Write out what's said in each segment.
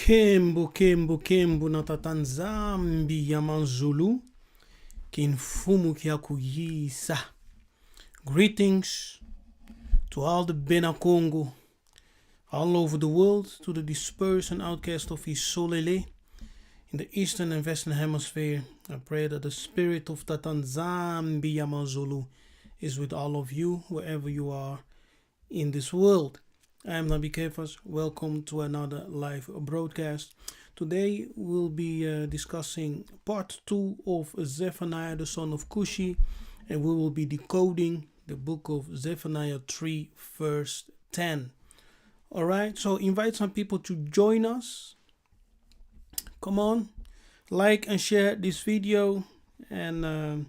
Kembo natatanzambi ya manzulu kinfumu kiakuyisa. Greetings to all the Bena Kongo all over the world, to the dispersed and outcast of Isolele in the eastern and western hemisphere. I pray that the spirit of Tatanzambi Yamazulu is with all of you wherever you are in this world. I am Nabi Kefas. Welcome to another live broadcast. Today we'll be discussing part 2 of Zephaniah, the son of Kushi, and we will be decoding the book of Zephaniah 3 verse 10. Alright, so invite some people to join us. Come on, like and share this video, and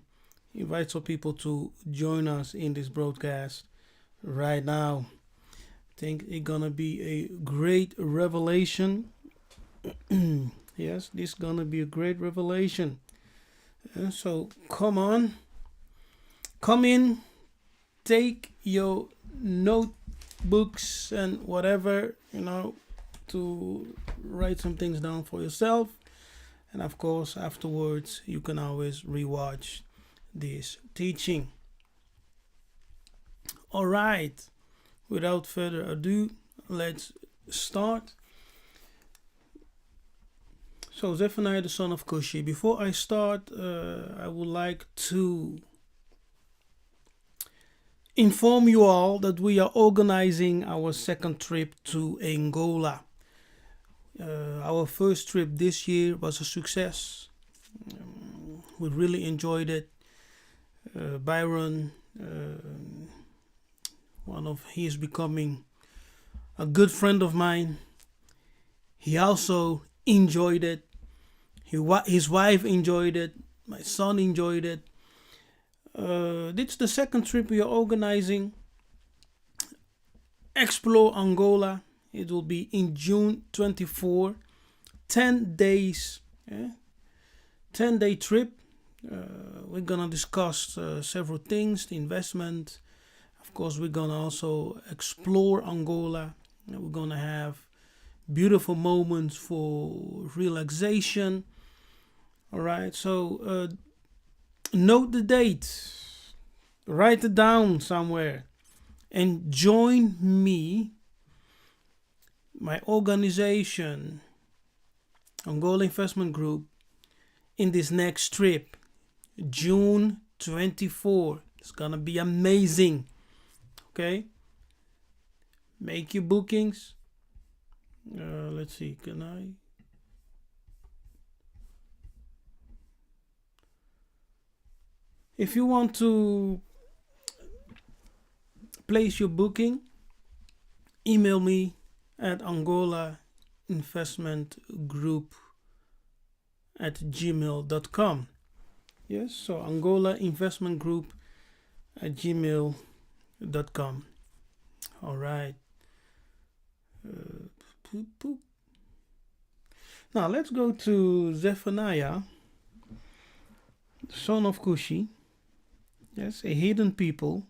invite some people to join us in this broadcast right now. I think it's gonna be a great revelation. Yes, this is gonna be a great revelation. So come on, come in, take your notebooks and whatever, to write some things down for yourself. And of course, afterwards, you can always rewatch this teaching. All right. Without further ado, let's start. So, Zephaniah, the son of Kushi. Before I start, I would like to inform you all that we are organizing our second trip to Angola. Our first trip this year was a success. We really enjoyed it. Byron, he is becoming a good friend of mine. He also enjoyed it. His wife enjoyed it. My son enjoyed it. This is the second trip we are organizing. Explore Angola. It will be in June 24. 10 days. 10-day trip. We're gonna discuss several things. The investment. Of course, we're gonna also explore Angola. We're gonna have beautiful moments for relaxation. All right, so note the date, write it down somewhere, and join me, my organization, Angola Investment Group, in this next trip, June 24. It's gonna be amazing. Okay, make your bookings. Let's see, can I? If you want to place your booking, email me at angolainvestmentgroup@gmail.com. Yes, so angolainvestmentgroup@gmail.com. All right. Now let's go to Zephaniah, son of Kushi. Yes, a hidden people.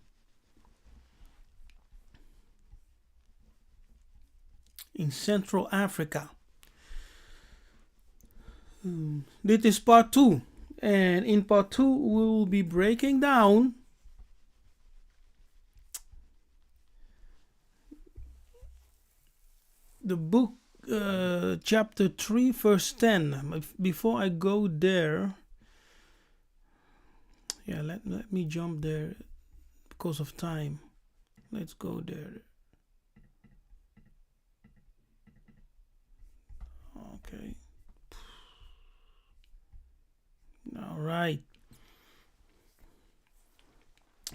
In Central Africa. This is part 2. And in part 2, we will be breaking down the book, chapter 3, verse 10. Before I go there, let me jump there because of time. Let's go there. Okay. All right.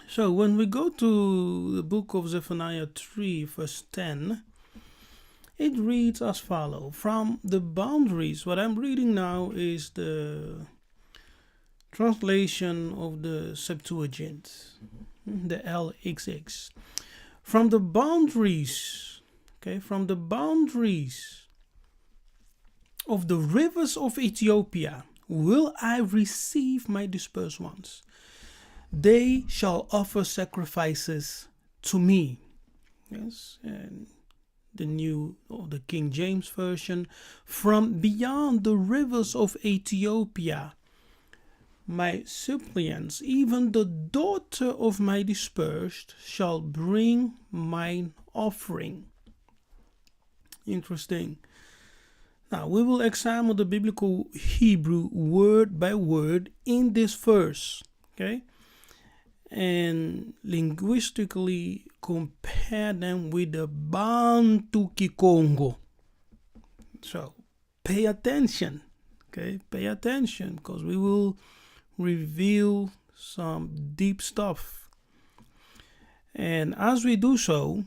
So when we go to the book of Zephaniah 3, verse 10, it reads as follows. From the boundaries, what I'm reading now is the translation of the Septuagint, the LXX. From the boundaries, from the boundaries of the rivers of Ethiopia will I receive my dispersed ones. They shall offer sacrifices to me. Yes, and the King James Version, from beyond the rivers of Ethiopia, my suppliants, even the daughter of my dispersed, shall bring mine offering. Interesting. Now we will examine the biblical Hebrew word by word in this verse, okay? And linguistically compare them with the Bantu Kongo. So pay attention, okay? Pay attention, because we will reveal some deep stuff. And as we do so,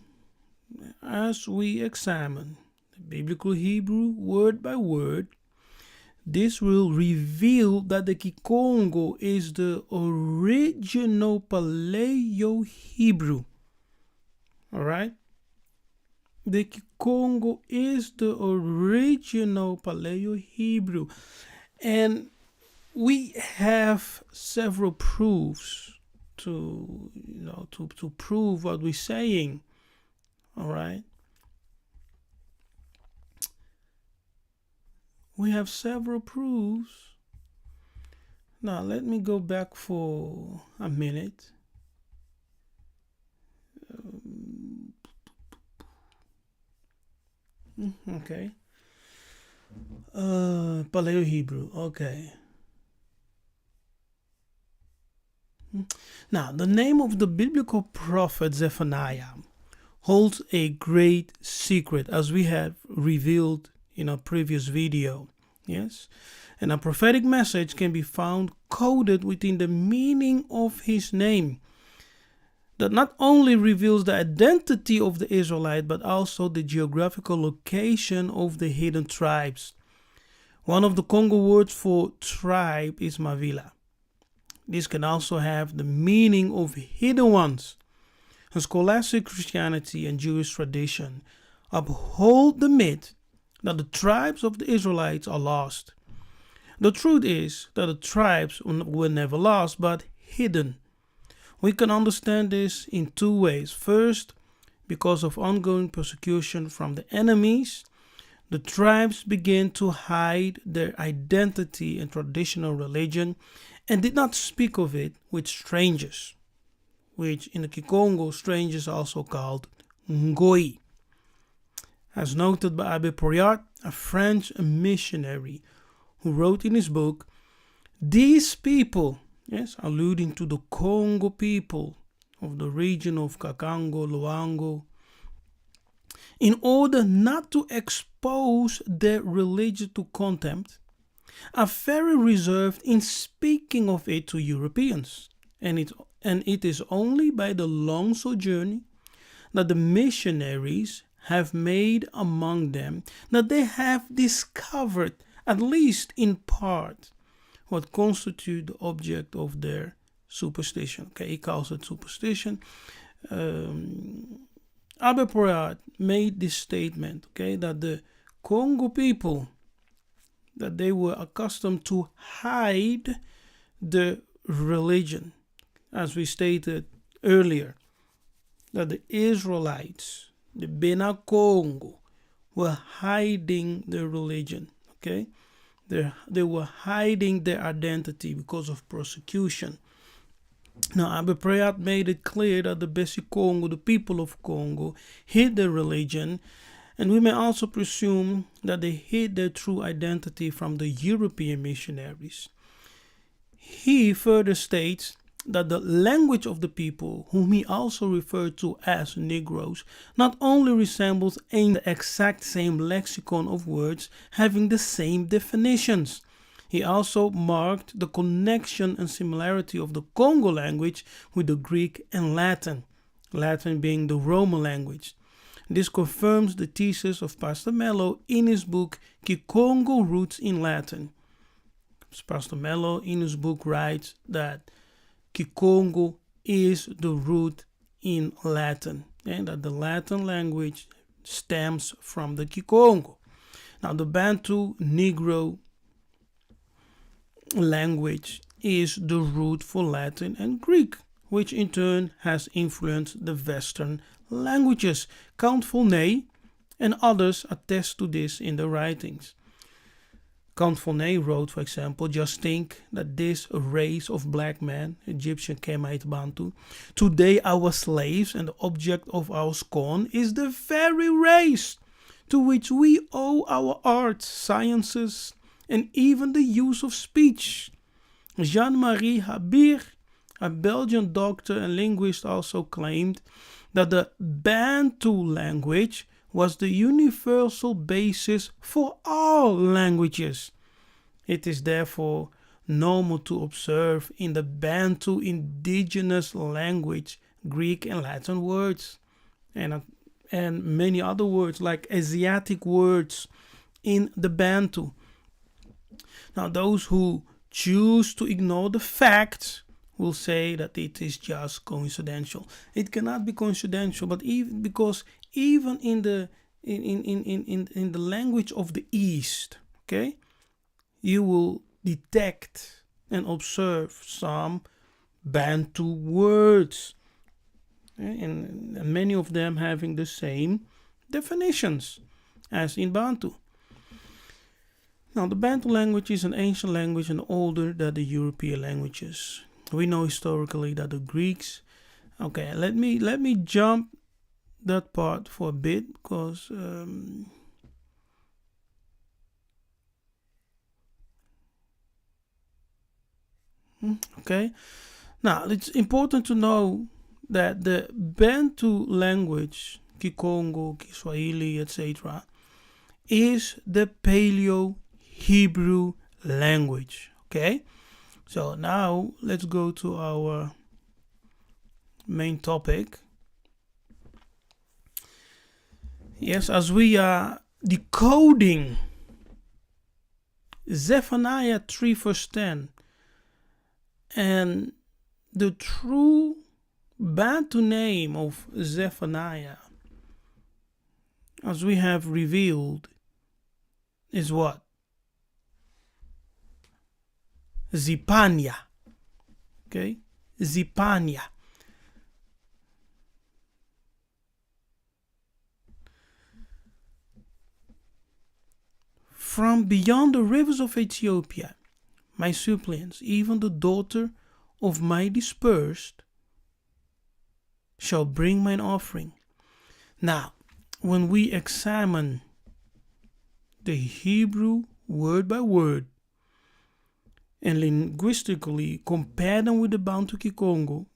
as we examine the biblical Hebrew word by word, this will reveal that the Kikongo is the original Paleo-Hebrew. All right? The Kikongo is the original Paleo-Hebrew. And we have several proofs to prove what we're saying. All right? We have several proofs. Now, let me go back for a minute. Okay. Paleo Hebrew. Okay. Now, the name of the biblical prophet Zephaniah holds a great secret, as we have revealed in a previous video. Yes, and a prophetic message can be found coded within the meaning of his name that not only reveals the identity of the Israelite, but also the geographical location of the hidden tribes. One of the Kongo words for tribe is Mavila. This can also have the meaning of hidden ones. And scholastic Christianity and Jewish tradition uphold the myth that the tribes of the Israelites are lost. The truth is that the tribes were never lost, but hidden. We can understand this in two ways. First, because of ongoing persecution from the enemies, the tribes began to hide their identity and traditional religion and did not speak of it with strangers, which in the Kikongo, strangers are also called Ngoi. As noted by Abbe Poiriat, a French missionary, who wrote in his book, these people, yes, alluding to the Kongo people of the region of Kakango, Luango, in order not to expose their religion to contempt, are very reserved in speaking of it to Europeans. And it is only by the long sojourn that the missionaries have made among them that they have discovered, at least in part, what constitute the object of their superstition. Okay, he calls it superstition. Abbe Poiriat made this statement, okay, that the Kongo people, that they were accustomed to hide the religion, as we stated earlier, that the Israelites, the Bena Kongo, were hiding their religion, okay? They were hiding their identity because of persecution. Now, Abbe Poiriat made it clear that the Besi Kongo, the people of Congo, hid their religion, and we may also presume that they hid their true identity from the European missionaries. He further states that the language of the people, whom he also referred to as Negroes, not only resembles the exact same lexicon of words having the same definitions. He also marked the connection and similarity of the Congo language with the Greek and Latin, Latin being the Roman language. This confirms the thesis of Pastor Mello in his book Kikongo Roots in Latin. Pastor Mello in his book writes that Kikongo is the root in Latin, and that the Latin language stems from the Kikongo. Now, the Bantu Negro language is the root for Latin and Greek, which in turn has influenced the Western languages. Count Volney and others attest to this in the writings. Kanfone wrote, for example, just think that this race of black men, Egyptian, Kemite, Bantu, today our slaves and the object of our scorn is the very race to which we owe our arts, sciences, and even the use of speech. Jean-Marie Habir, a Belgian doctor and linguist, also claimed that the Bantu language was the universal basis for all languages. It is therefore normal to observe in the Bantu indigenous language Greek and Latin words and many other words like Asiatic words in the Bantu. Now, those who choose to ignore the facts will say that it is just coincidental. It cannot be coincidental, but even in the language of the East, okay, you will detect and observe some Bantu words, and many of them having the same definitions as in Bantu. Now, the Bantu language is an ancient language and older than the European languages. We know historically that the Greeks. Okay, let me jump that part for a bit because okay. Now, it's important to know that the Bantu language, Kikongo, Kiswahili, etc., is the Paleo-Hebrew language. Okay, so now let's go to our main topic. Yes, as we are decoding Zephaniah 3 verse 10 and the true Bantu name of Zephaniah, as we have revealed, is what? Zephaniah. Okay? Zephaniah. From beyond the rivers of Ethiopia, my suppliants, even the daughter of my dispersed, shall bring mine offering. Now, when we examine the Hebrew word by word and linguistically compare them with the Bantu Kongo,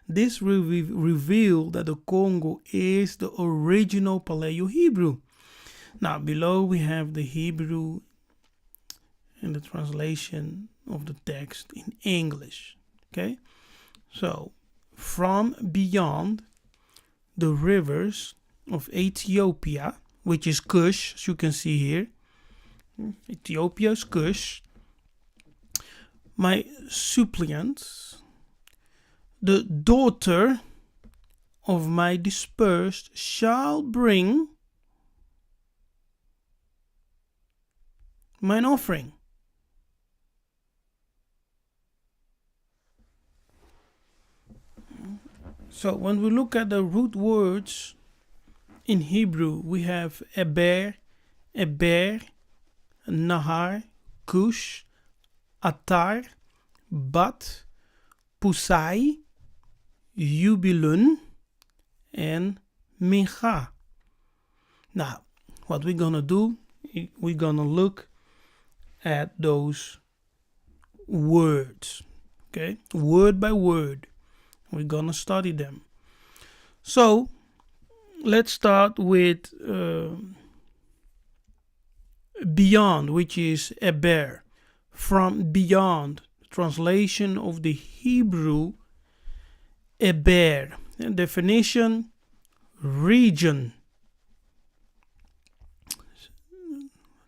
this will reveal that the Kongo is the original Paleo-Hebrew. Now, below we have the Hebrew and the translation of the text in English. Okay, so from beyond the rivers of Ethiopia, which is Kush, as you can see here, Ethiopia is Kush, my suppliants, the daughter of my dispersed, shall bring mine offering. So when we look at the root words in Hebrew, we have Eber, Nahar, Kush, Atar, Bat, Pusai, Jubilun, and Mincha. Now, what we're gonna do, we're gonna look at those words, okay, word by word. We're gonna study them. So let's start with beyond, which is Eber. From beyond, translation of the Hebrew Eber. And definition, region.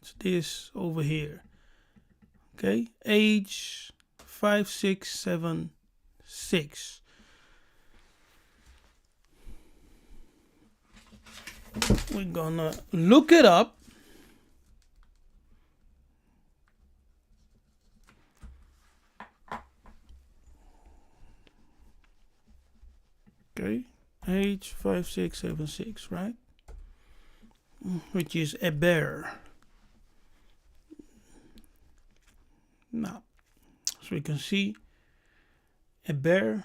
It's this over here. Okay, age 5, 6, 7, 6. We're gonna look it up. Okay, age 5, 6, 7, 6, right? which is Eber. Now, so we can see Eber.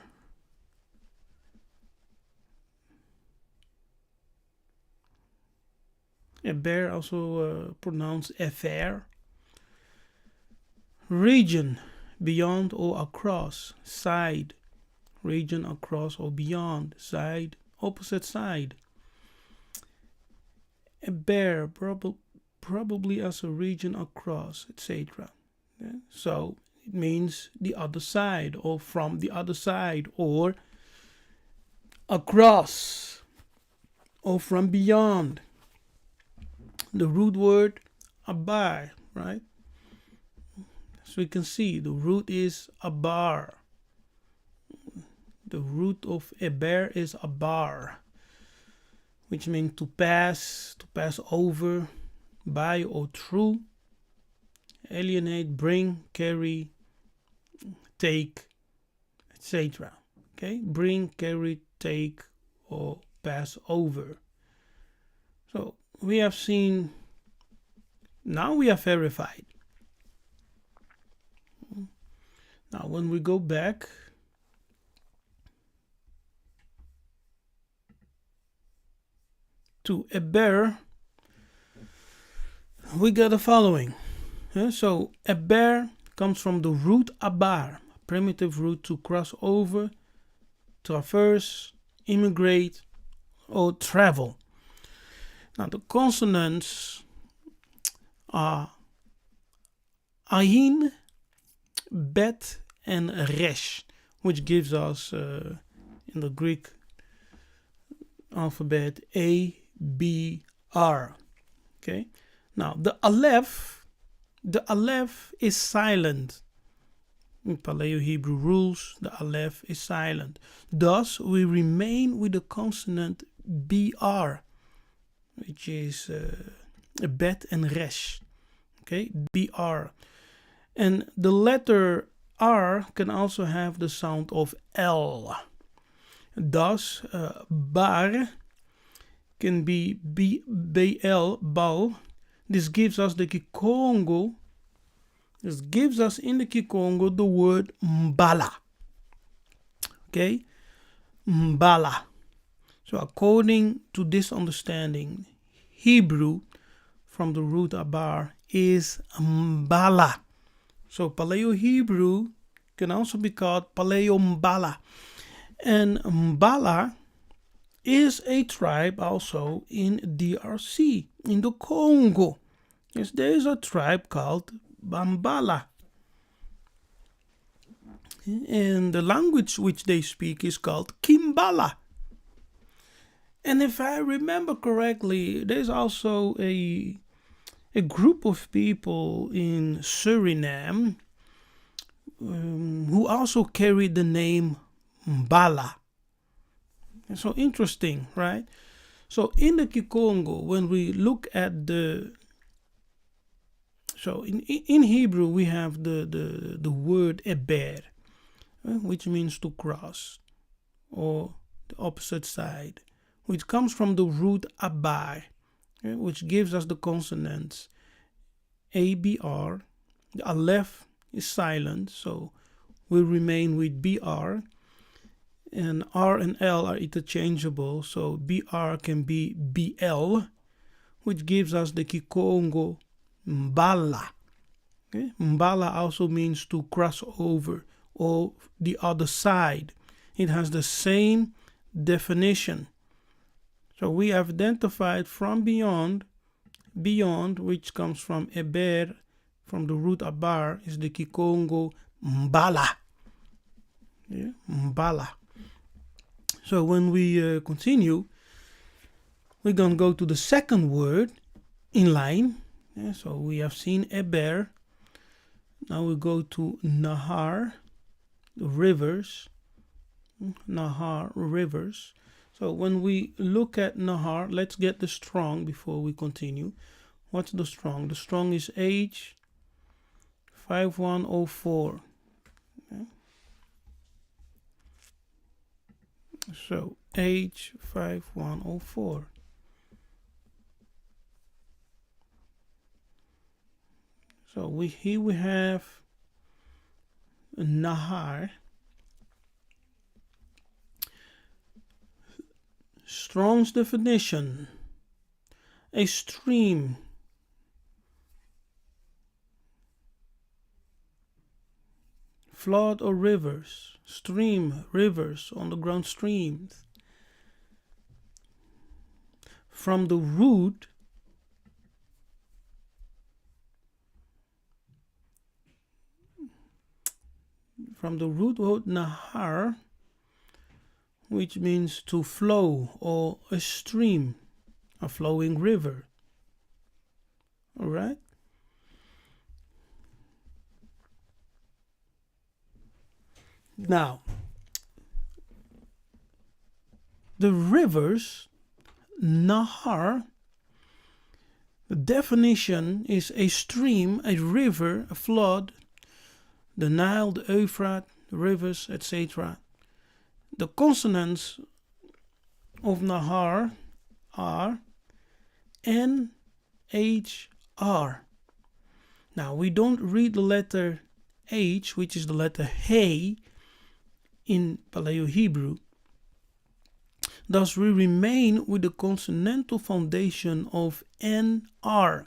Eber, also pronounced Efer. Region, beyond or across, side. Region, across or beyond, side, opposite side. Eber, probably as a region across, etc. Yeah? So it means the other side, or from the other side, or across, or from beyond. The root word abar, right? So we can see the root is abar. The root of eber is abar, which means to pass over, by or through, alienate, bring, carry, take, etc. Okay, bring, carry, take, or pass over. So we have seen, now we have verified. Now when we go back to eber, we got the following. So eber comes from the root abar, primitive root to cross over, traverse, immigrate, or travel. Now the consonants are ayin, bet, and resh, which gives us in the Greek alphabet A, B, R. Okay. Now the aleph is silent. In Paleo-Hebrew rules, the aleph is silent. Thus, we remain with the consonant BR, which is bet and resh. Okay, BR. And the letter R can also have the sound of L. Thus, bar can be BL, bal. This gives us the Kongo. This gives us in the Kikongo the word mbala. Okay, mbala. So according to this understanding, Hebrew from the root abar is mbala. So Paleo-Hebrew can also be called Paleo-Mbala. And Mbala is a tribe also in DRC, in the Congo. Yes, there is a tribe called Bambala. And the language which they speak is called Kimbala. And if I remember correctly, there's also a group of people in Suriname who also carry the name Mbala. And so interesting, right? So in the Kikongo, when we look at so in Hebrew we have the word eber, which means to cross or the opposite side, which comes from the root abar, which gives us the consonants ABR. The aleph is silent, so we remain with BR. And R and L are interchangeable, so BR can be BL, which gives us the Kikongo Mbala. Okay? Mbala also means to cross over or the other side. It has the same definition. So we have identified from beyond, which comes from eber, from the root abar, is the Kikongo Mbala. Yeah? Mbala. So when we continue, we're going to go to the second word in line. Yeah, so we have seen eber. Now we go to Nahar, the rivers. Nahar, rivers. So when we look at Nahar, let's get the strong before we continue. What's the strong? The strong is H5104. Okay. So H5104. So here we have Nahar. Strong's definition: a stream flood or rivers, stream, rivers, underground streams. From the root word nahar, which means to flow, or a stream, a flowing river. All right. Now, the rivers, nahar, the definition is a stream, a river, a flood, the Nile, the Euphrates, the rivers, etc. The consonants of nahar are N, H, R. Now, we don't read the letter H, which is the letter Hey, in Paleo-Hebrew. Thus, we remain with the consonantal foundation of NR.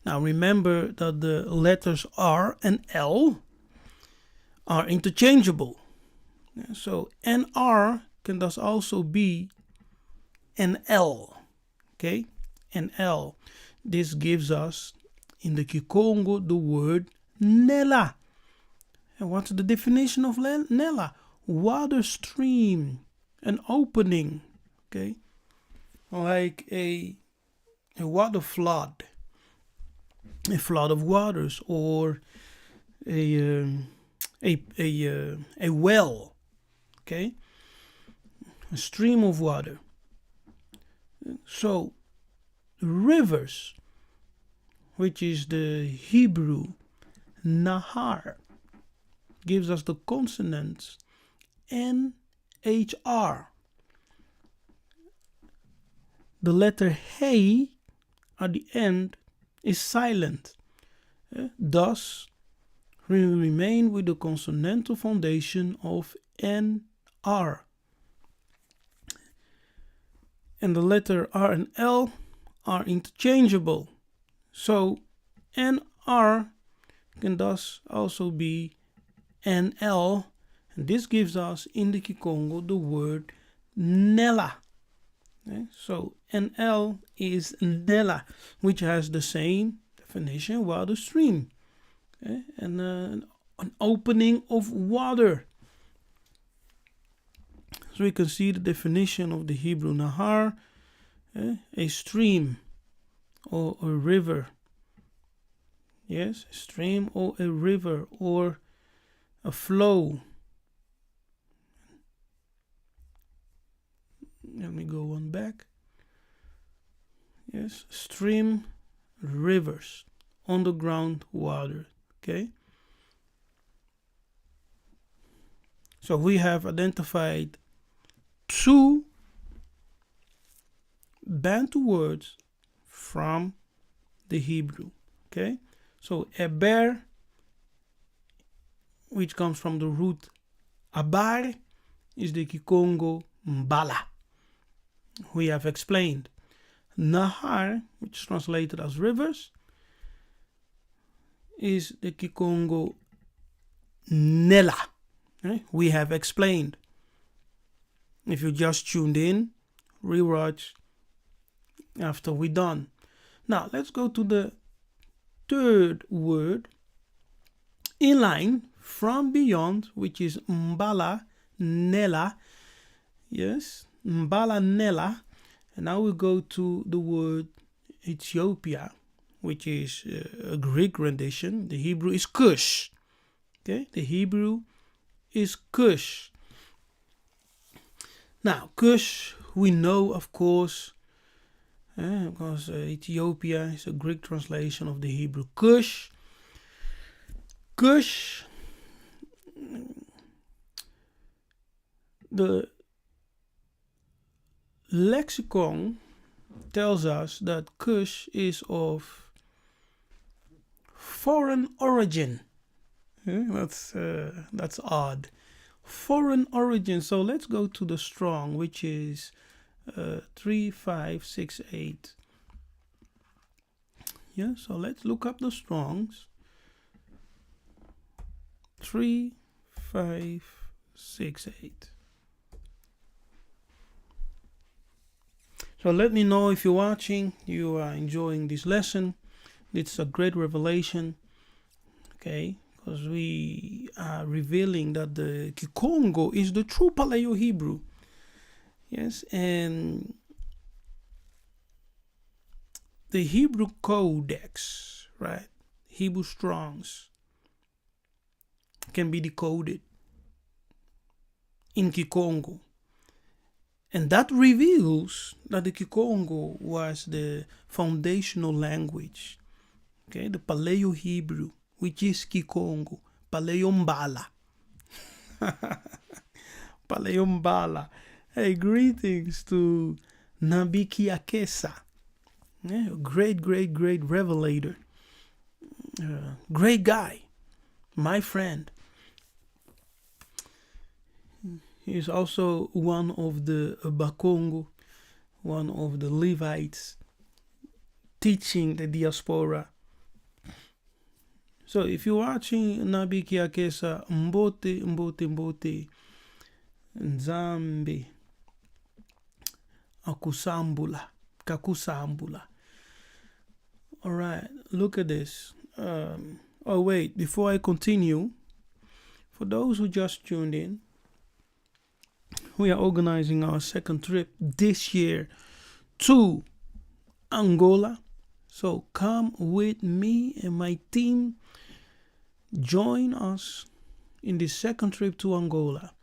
Now, remember that the letters R and L are interchangeable. So, NR can thus also be NL. Okay, NL. This gives us, in the Kongo, the word Nella. And what's the definition of Nella? Water stream, an opening, okay, like a water flood, a flood of waters, or a well, okay, a stream of water. So rivers, which is the Hebrew nahar, gives us the consonants N, H, R. The letter Hey at the end is silent. Thus, we remain with the consonantal foundation of N, R. And the letter R and L are interchangeable. So, N, R can thus also be NL. And this gives us in the Kongo the word Nella. Okay? So NL is Nella, which has the same definition, water stream. Okay? And an opening of water. So we can see the definition of the Hebrew Nahar, a stream or a river. Yes, a stream or a river or a flow. Let me go one back. Yes, stream, rivers, underground water. Okay. So we have identified two Bantu words from the Hebrew. Okay. So eber, which comes from the root abar, is the Kikongo mbala. We have explained. Nahar, which is translated as rivers, is the Kikongo Nella. We have explained. If you just tuned in, rewatch after we're done. Now let's go to the third word in line from beyond, which is Mbala Nella. Yes, Mbala Nella. And now we go to the word Ethiopia, which is a Greek rendition. The Hebrew is Kush. Okay, the Hebrew is Kush. Now, Kush, we know, of course, because Ethiopia is a Greek translation of the Hebrew Kush. Kush, the lexicon tells us that Kush is of foreign origin. That's odd. Foreign origin. So let's go to the strong, which is 3568. Yeah, so let's look up the Strongs. 3568. So let me know if you're watching, you are enjoying this lesson. It's a great revelation, okay, because we are revealing that the Kongo is the true Paleo-Hebrew. Yes, and the Hebrew Codex, right, Hebrew Strongs, can be decoded in Kikongo. And that reveals that the Kikongo was the foundational language, okay, the Paleo-Hebrew, which is Kikongo, Paleo-Mbala. Paleo-Mbala. Hey, greetings to Yiseka'yah, yeah, great revelator, great guy, my friend. He's also one of the Kongo, one of the Levites, teaching the diaspora. So if you're watching Yiseka'yah, mbote, nzambe, kakusambula. All right, look at this. Oh wait, before I continue, for those who just tuned in, we are organizing our second trip this year to Angola. So come with me and my team. Join us in the second trip to Angola,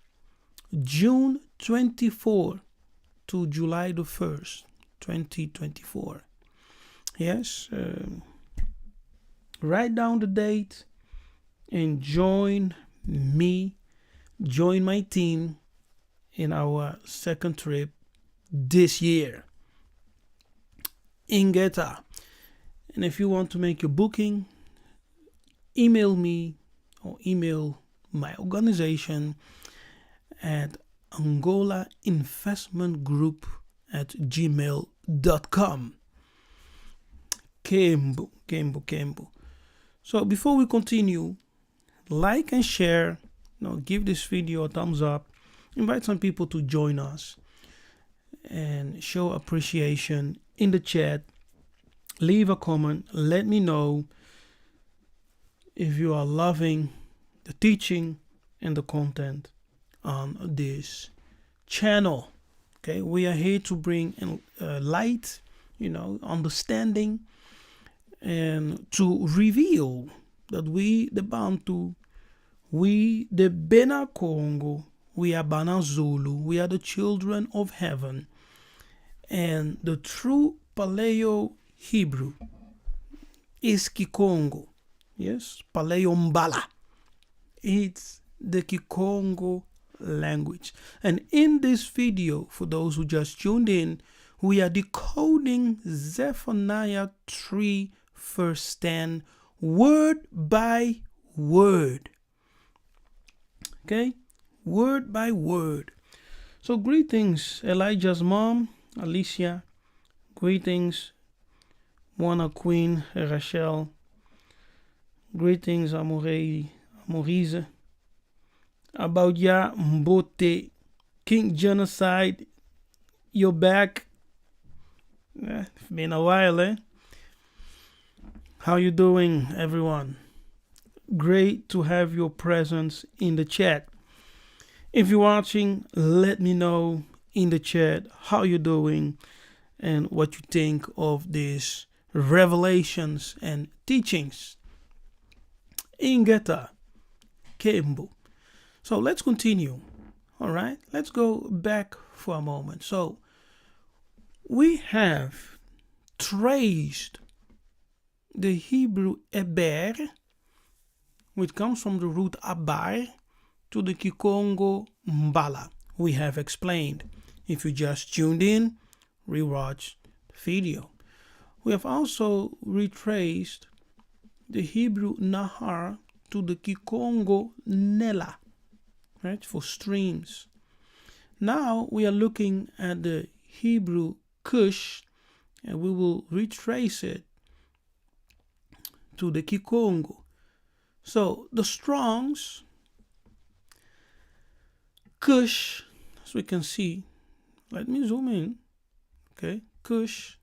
June 24 to July the 1st, 2024. Yes, write down the date and join me, join my team in our second trip this year in Geta. And if you want to make your booking, email me or email my organization at angolainvestmentgroup@gmail.com. Kembo. So before we continue, like and share, give this video a thumbs up. Invite some people to join us and show appreciation in the chat. Leave a comment. Let me know if you are loving the teaching and the content on this channel. Okay, we are here to bring light, understanding, and to reveal that we, the Bantu, we, the Bena Kongo, we are Bana Zulu, we are the children of heaven, and the true Paleo Hebrew is Kikongo. Yes, Paleo Mbala. It's the Kikongo language. And in this video, for those who just tuned in, we are decoding Zephaniah 3 verse 10 word by word. Okay, word by word. So greetings, Elijah's mom, Alicia. Greetings, Moana Queen, Rachel. Greetings, Maurice. About ya, Mbote, King Genocide. You're back. It's been a while, eh? How you doing, everyone? Great to have your presence in the chat. If you're watching, let me know in the chat how you're doing and what you think of these revelations and teachings. Ingeta Kembo. So let's continue. All right, let's go back for a moment. So we have traced the Hebrew eber, which comes from the root abar, to the Kikongo mbala. We have explained. If you just tuned in, rewatch the video. We have also retraced the Hebrew Nahar to the Kongo Nela, right, for streams. Now we are looking at the Hebrew Kush, and we will retrace it to the Kongo. So the Strongs, Kush, as we can see, let me zoom in, okay, Kush.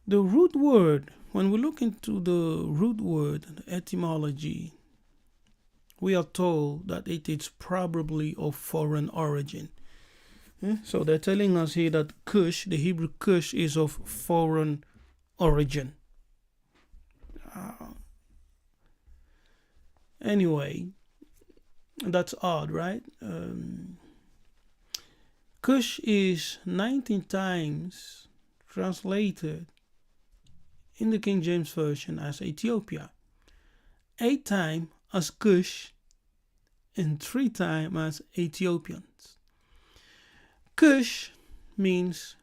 The root word, when we look into the root word, the etymology, we are told that it is probably of foreign origin. So they're telling us here that Kush, the Hebrew Kush, is of foreign origin. Anyway, that's odd, right? Kush is 19 times translated in the King James Version as Ethiopia, 8 times as Kush, and 3 times as Ethiopians. Kush means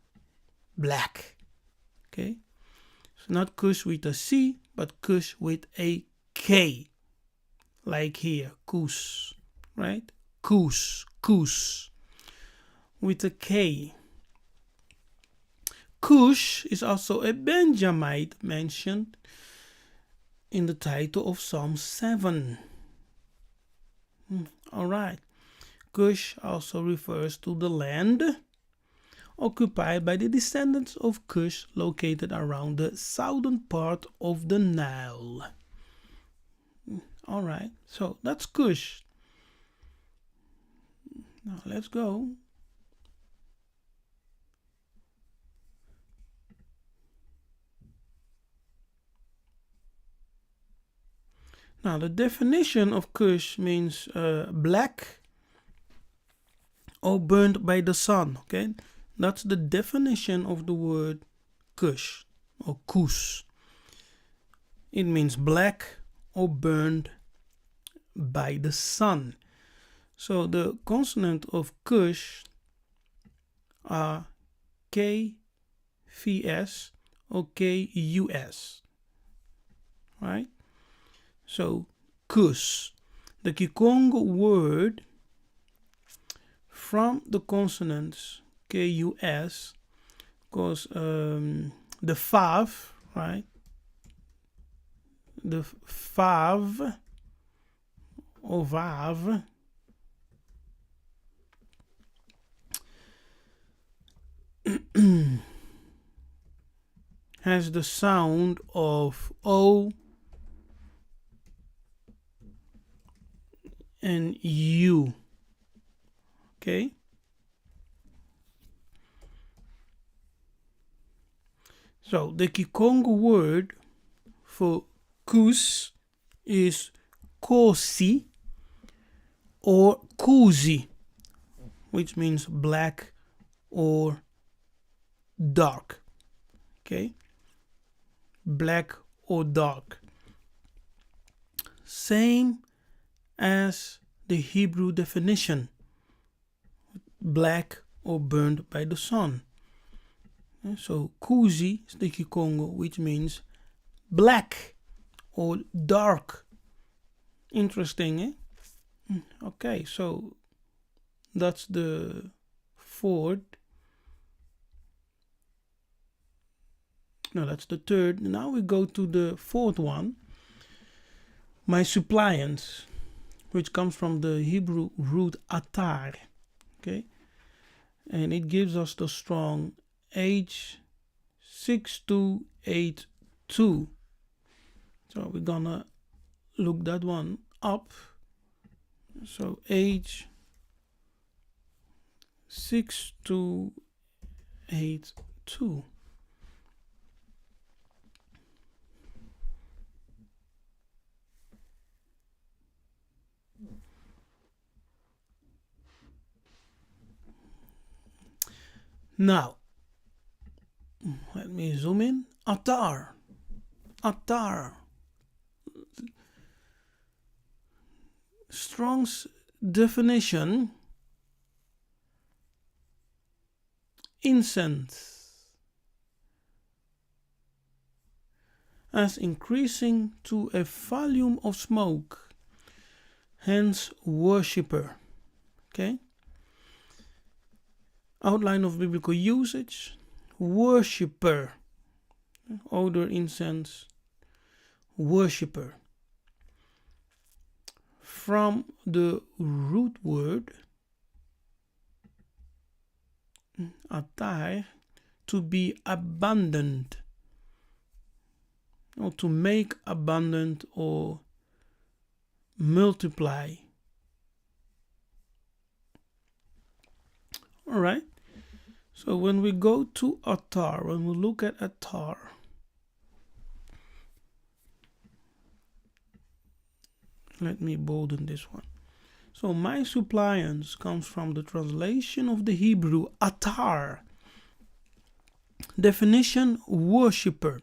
black, okay? So not Kush with a C, but Kush with a K, like here, Kus, right? Kus with a K. Kush is also a Benjamite mentioned in the title of Psalm 7. All right. Kush also refers to the land occupied by the descendants of Kush located around the southern part of the Nile. All right, so that's Kush. Now let's go. Now the definition of Kush means black or burned by the sun, okay? That's the definition of the word Kush or Kus. It means black or burned by the sun. So the consonant of Kush are KVS or KUS, right? So Kus, the Kikongo word from the consonants KUS, because the Vav, right? The Vav or Vav has the sound of O and U, okay? So the Kikongo word for Kus is Kosi or Kuzi, which means black or dark, okay? Black or dark. Same as the Hebrew definition, black or burned by the sun. So Kuzi is the Kikongo, which means black or dark. Interesting, eh? Okay, so that's the fourth. No, that's the third. Now we go to the fourth one. My suppliants, which comes from the Hebrew root atar, okay? And it gives us the strong H6282. So we're gonna look that one up. So H6282. Now, let me zoom in. Atar. Strong's definition: incense, as increasing to a volume of smoke, hence worshipper. Okay? Outline of biblical usage, worshipper, odor, incense, worshipper. From the root word atar, to be abundant, or to make abundant, or multiply. All right. So when we go to atar, when we look at atar, let me bolden this one. So my suppliance comes from the translation of the Hebrew atar. Definition: worshipper.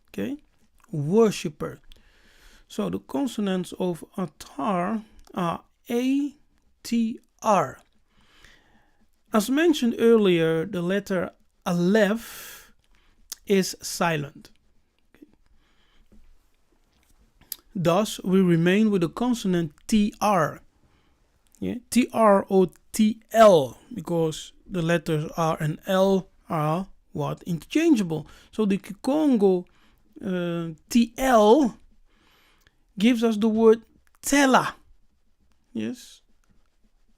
Okay, worshipper. So the consonants of atar are A, T, R. As mentioned earlier, the letter aleph is silent. Thus, we remain with the consonant TR. Yeah? TR or TL, because the letters R and L are what? Interchangeable. So the Kongo TL gives us the word tela. Yes?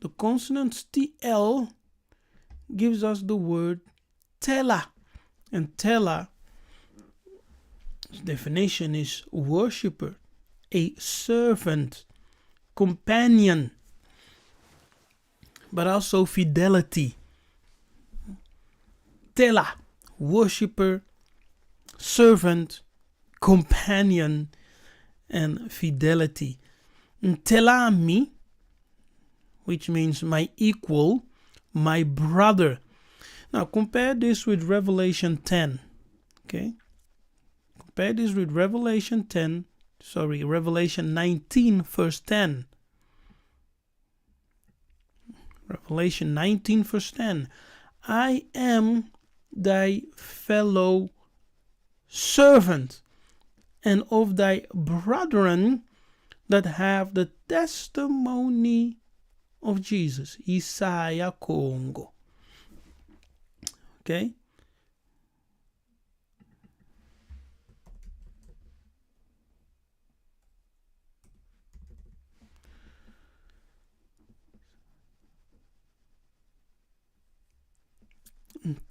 The consonant TL gives us the word tela. And tela, definition is worshipper, a servant, companion, but also fidelity. Tela, worshipper, servant, companion, and fidelity. Telami, which means my equal, my brother. Now compare this with Revelation 10. Okay? Compare this with Revelation 19 verse 10. Revelation 19 verse 10. I am thy fellow servant, and of thy brethren that have the testimony of Jesus. Yiseka'yah Kongo. Okay?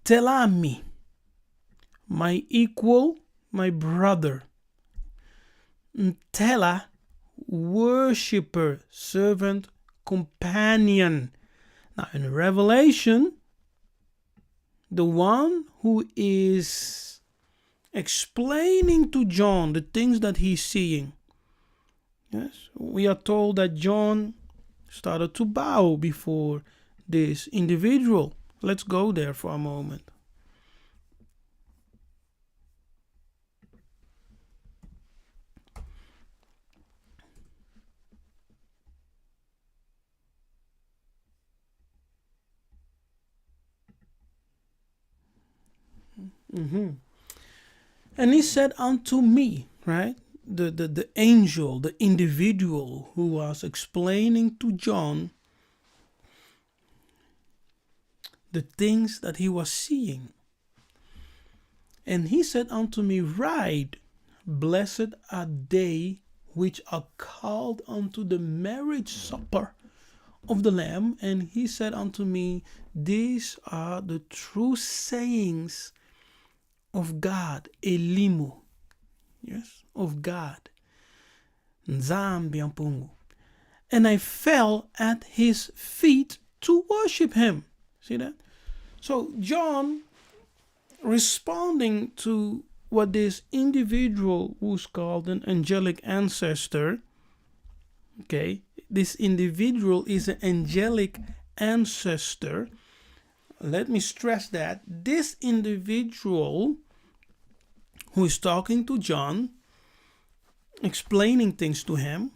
Telami, my equal, my brother. Tela, worshipper, servant, companion. Now in Revelation, the one who is explaining to John the things that he's seeing. Yes, we are told that John started to bow before this individual. Let's go there for a moment. And he said unto me, right? The angel, the individual who was explaining to John the things that he was seeing. And he said unto me, write, blessed are they which are called unto the marriage supper of the Lamb. And he said unto me, these are the true sayings of God, Elimu, yes, of God, Nzambi. And I fell at his feet to worship him. See that? So John, responding to what this individual who's called an angelic ancestor, okay, this individual is an angelic ancestor. Let me stress that this individual who is talking to John, explaining things to him,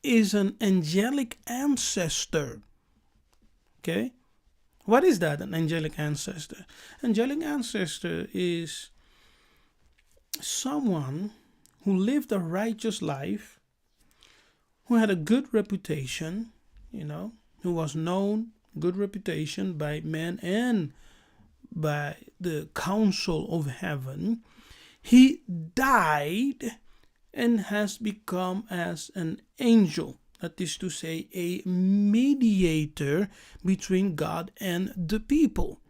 is an angelic ancestor. Okay? What is that, an angelic ancestor? Angelic ancestor is someone who lived a righteous life, who had a good reputation, who was known, good reputation by men and by the council of heaven. He died and has become as an angel. That is to say, a mediator between God and the people.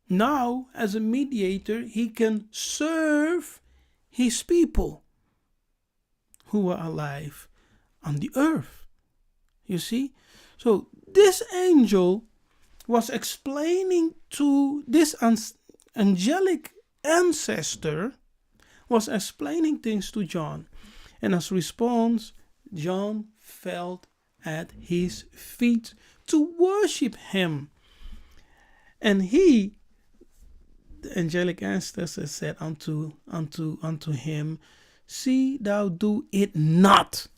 Now, as a mediator, he can serve his people who are alive on the earth. You see? So this angel was explaining to this angelic ancestor, was explaining things to John. And as response, John fell at his feet to worship him. And he, the angelic ancestor, said unto him, see thou do it not.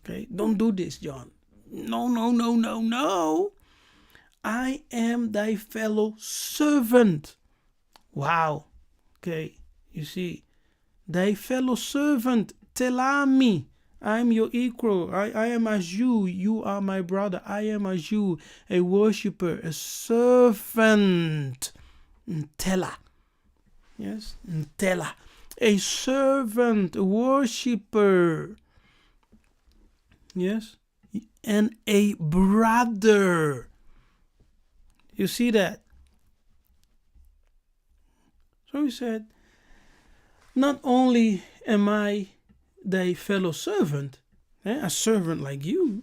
Okay, don't do this, John. No. I am thy fellow servant. Wow. Okay, you see, thy fellow servant, telami. I am your equal. I am as you. You are my brother. I am as you, a worshipper, a servant. Tela. Yes, tela. A servant, a worshipper. Yes, and a brother. You see that? So he said, not only am I thy fellow servant, a servant like you,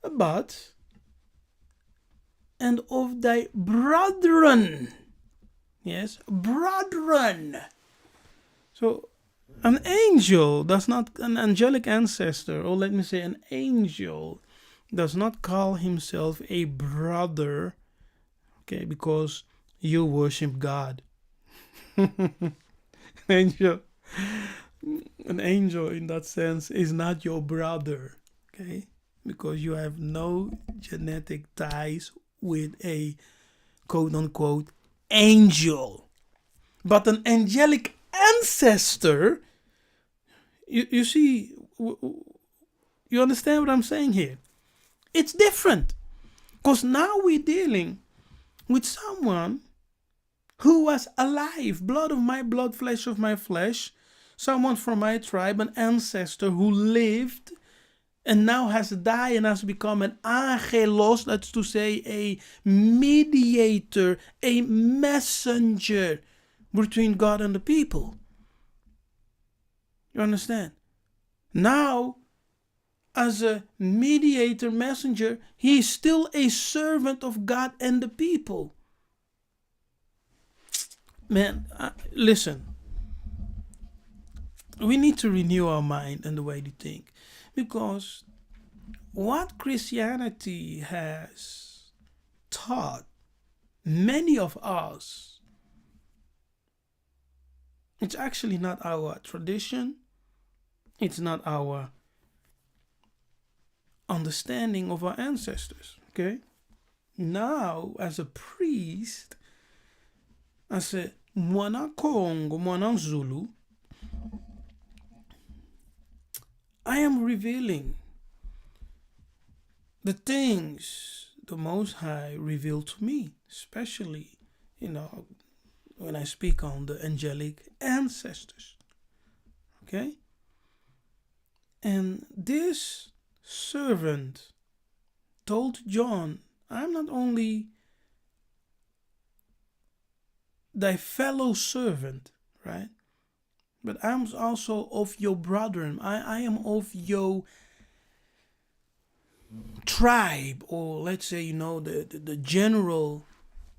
but and of thy brethren. Yes, brethren. So an angel does not, an angelic ancestor, or let me say an angel, does not call himself a brother, okay, because you worship God. Angel, an angel in that sense is not your brother, okay, because you have no genetic ties with a quote-unquote angel. But an angelic ancestor, you see, you understand what I'm saying here? It's different, because now we're dealing with someone who was alive, blood of my blood, flesh of my flesh, someone from my tribe, an ancestor who lived and now has died and has become an angelos, that's to say a mediator, a messenger between God and the people. You understand? Now, as a mediator, messenger, he is still a servant of God and the people. Man, listen. We need to renew our mind and the way we think. Because what Christianity has taught many of us, it's actually not our tradition. It's not our understanding of our ancestors. Okay? Now, as a priest, as a mwana Kongo, mwana Zulu, I am revealing the things the Most High revealed to me, especially, when I speak on the angelic ancestors. Okay? And this servant told John, I'm not only thy fellow servant, right? But I'm also of your brethren. I am of your tribe, or let's say, the general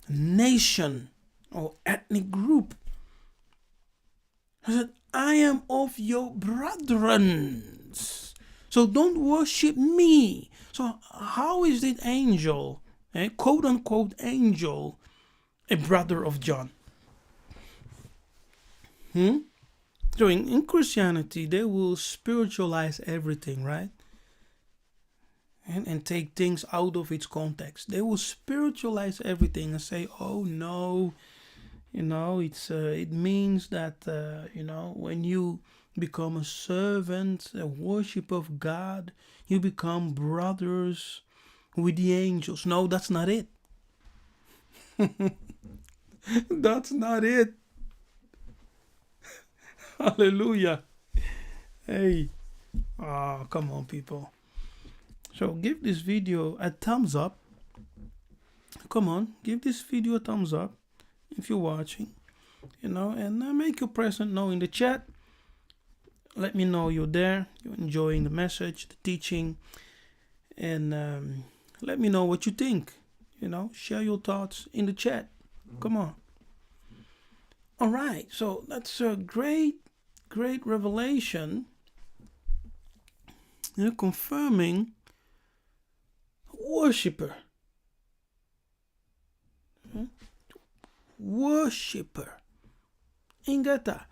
nation or ethnic group. I said, I am of your brethren. So don't worship me. So how is this angel, quote unquote angel, a brother of John? So in Christianity, they will spiritualize everything, right? And take things out of its context. They will spiritualize everything and say, oh no, You know, it means that when you become a servant, a worshiper of God, you become brothers with the angels. No, that's not it. That's not it. Hallelujah. Hey, come on, people. So give this video a thumbs up. Come on, give this video a thumbs up if you're watching, and make your presence known in the chat. Let me know you're there, you're enjoying the message, the teaching, and let me know what you think. Share your thoughts in the chat. Come on. All right, so that's a great revelation, confirming worshiper. Worshiper. Ingeta.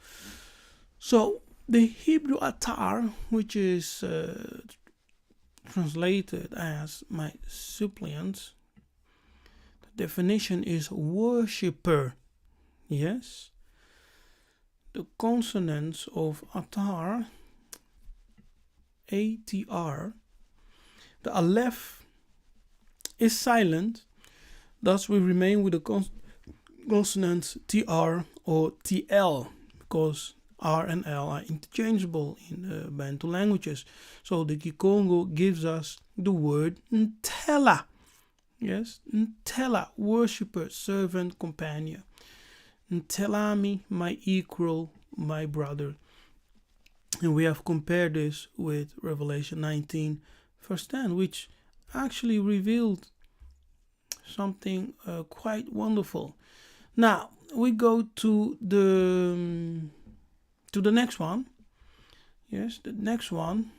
So the Hebrew atar, which is translated as my suppliant, the definition is worshiper. Yes. The consonants of atar, ATR, the aleph is silent, thus we remain with the consonants TR or TL, because R and L are interchangeable in Bantu languages. So the Kikongo gives us the word Ntela. Yes, Ntela, worshipper, servant, companion. Ntelami, my equal, my brother. And we have compared this with Revelation 19 verse 10, which actually revealed something quite wonderful. Now we go to the next one. Yes, the next one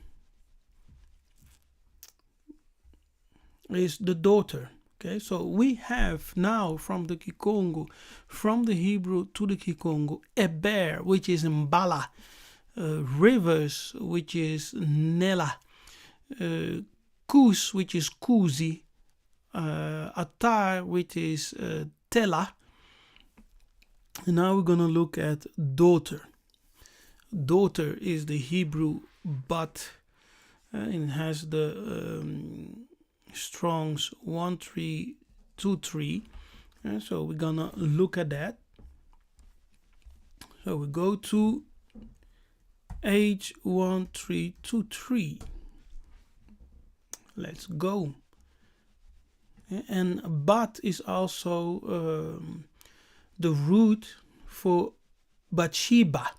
is the daughter. Okay, so we have now from the Kikongo, from the Hebrew to the Kikongo, Eber, which is Mbala, rivers, which is Nela, Kus, which is Kuzi, Atar, which is Tela. And now we're going to look at daughter. Daughter is the Hebrew bat, and it has the Strong's 1323. So we're going to look at that. So we go to H1323. Let's go. And bat is also the root for Bathsheba.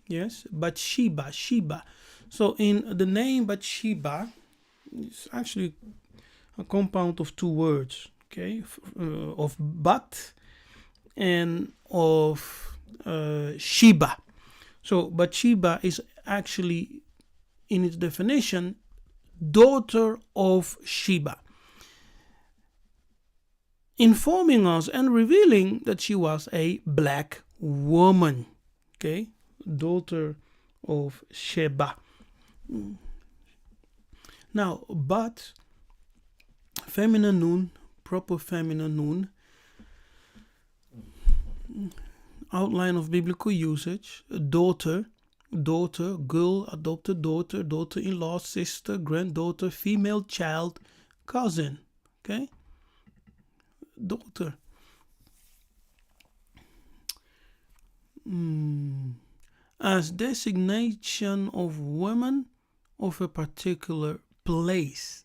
Yes, Bathsheba, Sheba. So in the name Bathsheba, it's actually a compound of two words, okay, of Bat and of Sheba. So Bathsheba is actually, in its definition, daughter of Sheba, informing us and revealing that she was a black woman. Okay, daughter of Sheba. Now, but feminine noun, proper feminine noun, outline of biblical usage: daughter, girl, adopted daughter, daughter-in-law, sister, granddaughter, female child, cousin. Okay, daughter. As designation of women of a particular place.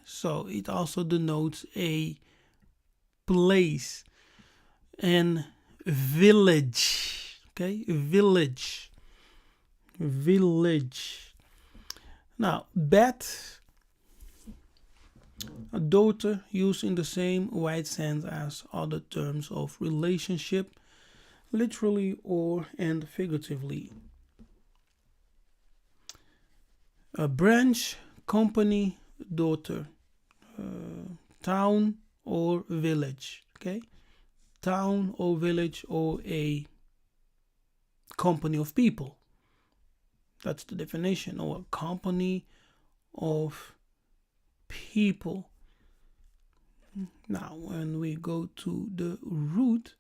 So it also denotes a place and village. Okay, village. Now, bet, a daughter, used in the same wide sense as other terms of relationship, literally and figuratively. A branch, company, daughter, town or village. Okay, town or village or a company of people. That's the definition, or a company of people. Now, when we go to the root,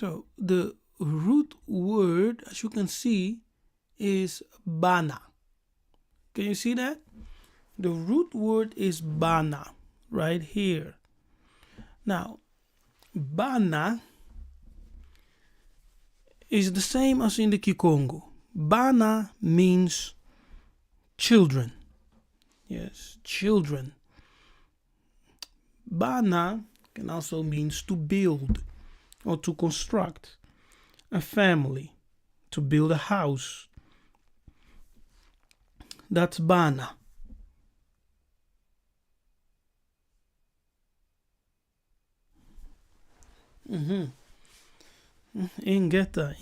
So the root word, as you can see, is bana. Can you see that? The root word is bana right here. Now, bana is the same as in the Kikongo. Bana means children. Yes, children. Bana can also means to build or to construct a family, to build a house. That's bana. Ingeta.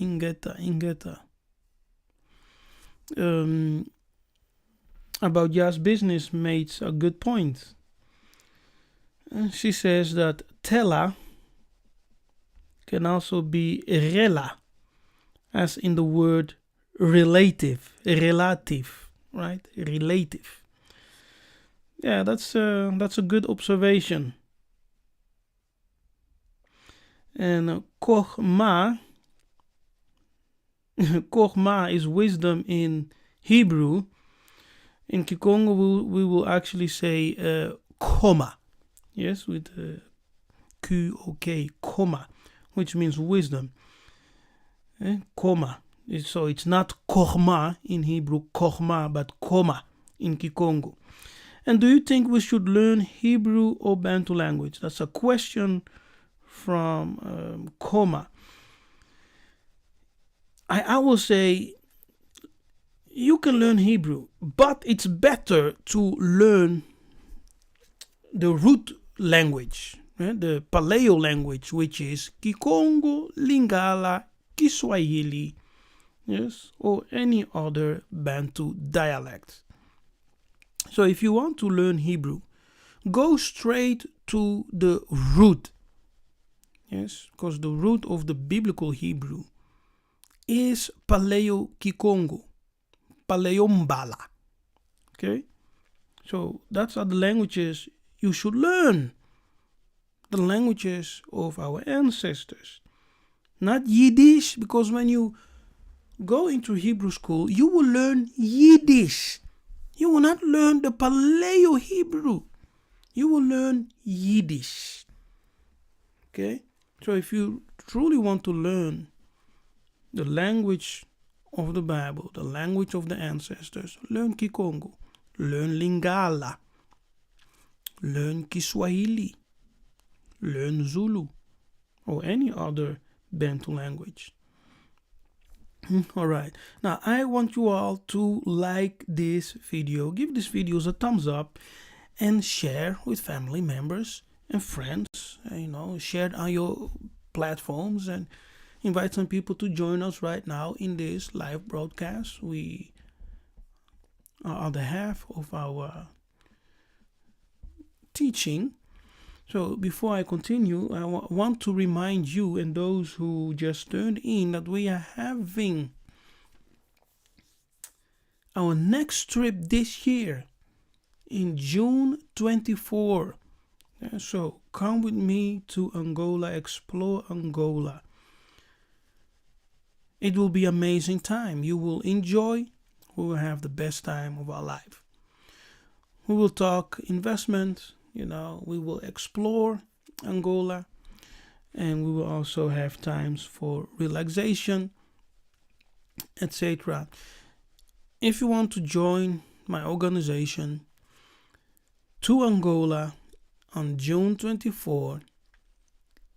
About Ja's business makes a good point. She says that tela can also be rela, as in the word relative, right? Relative. Yeah, that's a good observation. And kochma, kochma is wisdom in Hebrew. In Kikongo, we will actually say koma. Yes, with Q-O-K, koma, which means wisdom. Koma. So it's not kochma in Hebrew, kochma, but koma in Kikongo. And do you think we should learn Hebrew or Bantu language? That's a question from Koma. I will say you can learn Hebrew, but it's better to learn the root language, the Paleo language, which is Kikongo, Lingala, Kiswahili, yes, or any other Bantu dialect. So if you want to learn Hebrew, go straight to the root. Yes, because the root of the biblical Hebrew is Paleo Kikongo, Paleo Mbala. Okay, so that's are the languages you should learn. The languages of our ancestors, not Yiddish, because when you go into Hebrew school, you will learn Yiddish. You will not learn the Paleo Hebrew. You will learn Yiddish. Okay? So if you truly want to learn the language of the Bible, the language of the ancestors, learn Kikongo, learn Lingala, learn Kiswahili, learn Zulu, or any other Bantu language. All right. Now, I want you all to like this video, give this video a thumbs up, and share with family members and friends. Share it on your platforms and invite some people to join us right now in this live broadcast. We are on the half of our teaching. So before I continue, I want to remind you and those who just turned in that we are having our next trip this year in June 24. So come with me to Angola, explore Angola. It will be an amazing time. You will enjoy. We will have the best time of our life. We will talk investment. We will explore Angola, and we will also have times for relaxation, etc. If you want to join my organization to Angola on June 24,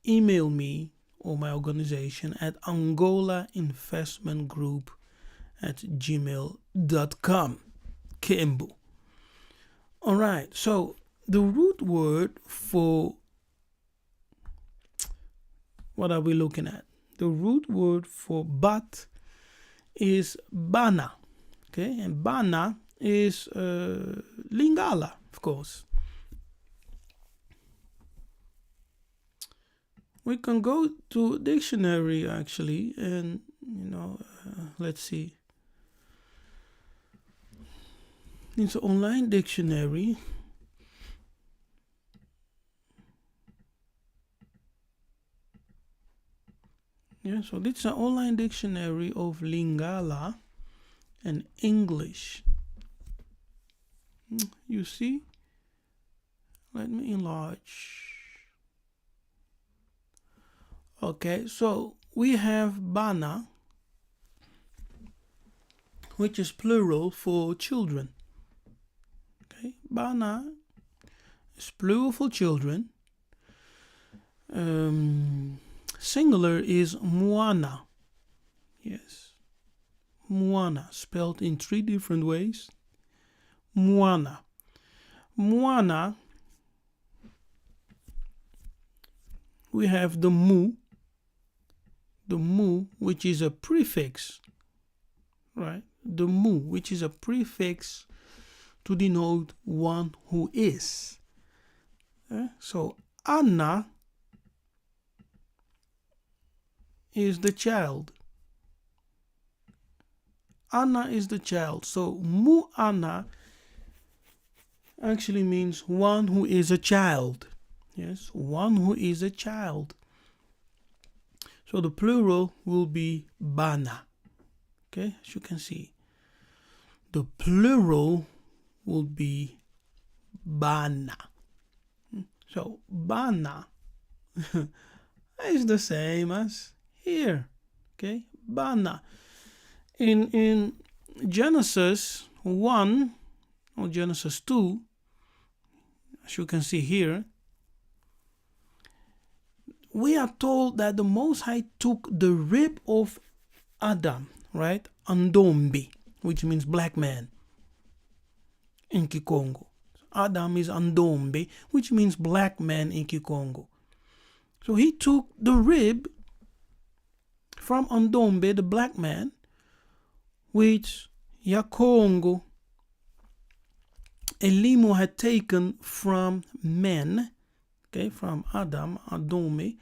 email me or my organization at angolainvestmentgroup@gmail.com. Kimbu. All right, so the root word for what are we looking at? The root word for bat is bana. Okay, and bana is Lingala, of course. We can go to dictionary actually, and let's see. It's an online dictionary. Yeah, so this is an online dictionary of Lingala and English. You see? Let me enlarge. Okay, so we have Bana, which is plural for children. Okay, Bana is plural for children. Singular is Moana. Yes, Moana, spelled in 3 different ways. Moana. Moana, we have the mu, which is a prefix, right? The mu, which is a prefix to denote one who is. So Anna is the child. Anna is the child. So mu Anna actually means one who is a child. Yes, one who is a child. So the plural will be Bana. Okay, as you can see, the plural will be Bana. So Bana is the same as here. Okay, Bana. In Genesis 1 or Genesis 2, as you can see here, we are told that the Most High took the rib of Adam, right? Andombi, which means black man in Kikongo. Adam is Andombi, which means black man in Kikongo. So he took the rib from Andombe, the black man, which Yakongo Elimu had taken from men, okay, from Adam, Adome,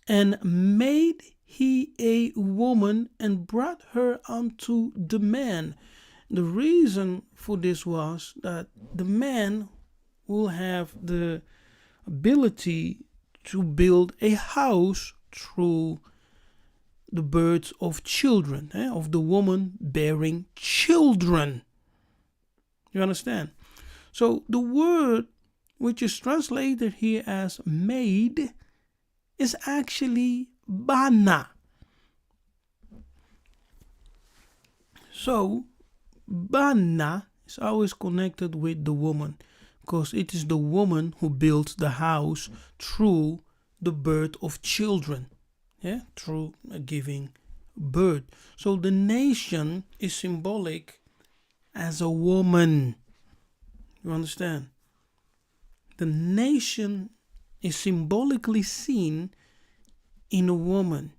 and made he a woman and brought her unto the man. The reason for this was that the man will have the ability to build a house through the birth of children, of the woman bearing children. You understand? So the word which is translated here as made is actually Bana. So Bana is always connected with the woman, because it is the woman who builds the house through the birth of children, through giving birth. So the nation is symbolic as a woman. You understand? The nation is symbolically seen in a woman.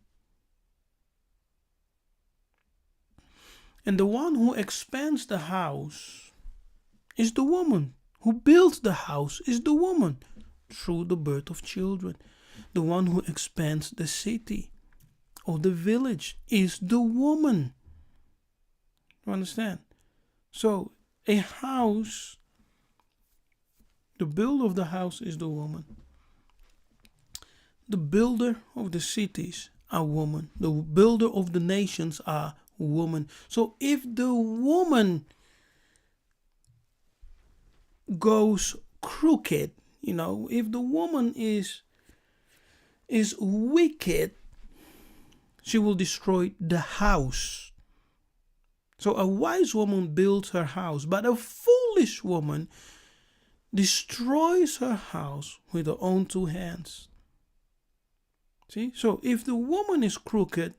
And the one who expands the house is the woman. Who builds the house is the woman through the birth of children. The one who expands the city or the village is the woman. You understand? So a house, the builder of the house is the woman. The builder of the cities are women. The builder of the nations are women. So if the woman goes crooked, if the woman is wicked, she will destroy the house. So a wise woman builds her house, but a foolish woman destroys her house with her own 2 hands. See? So if the woman is crooked,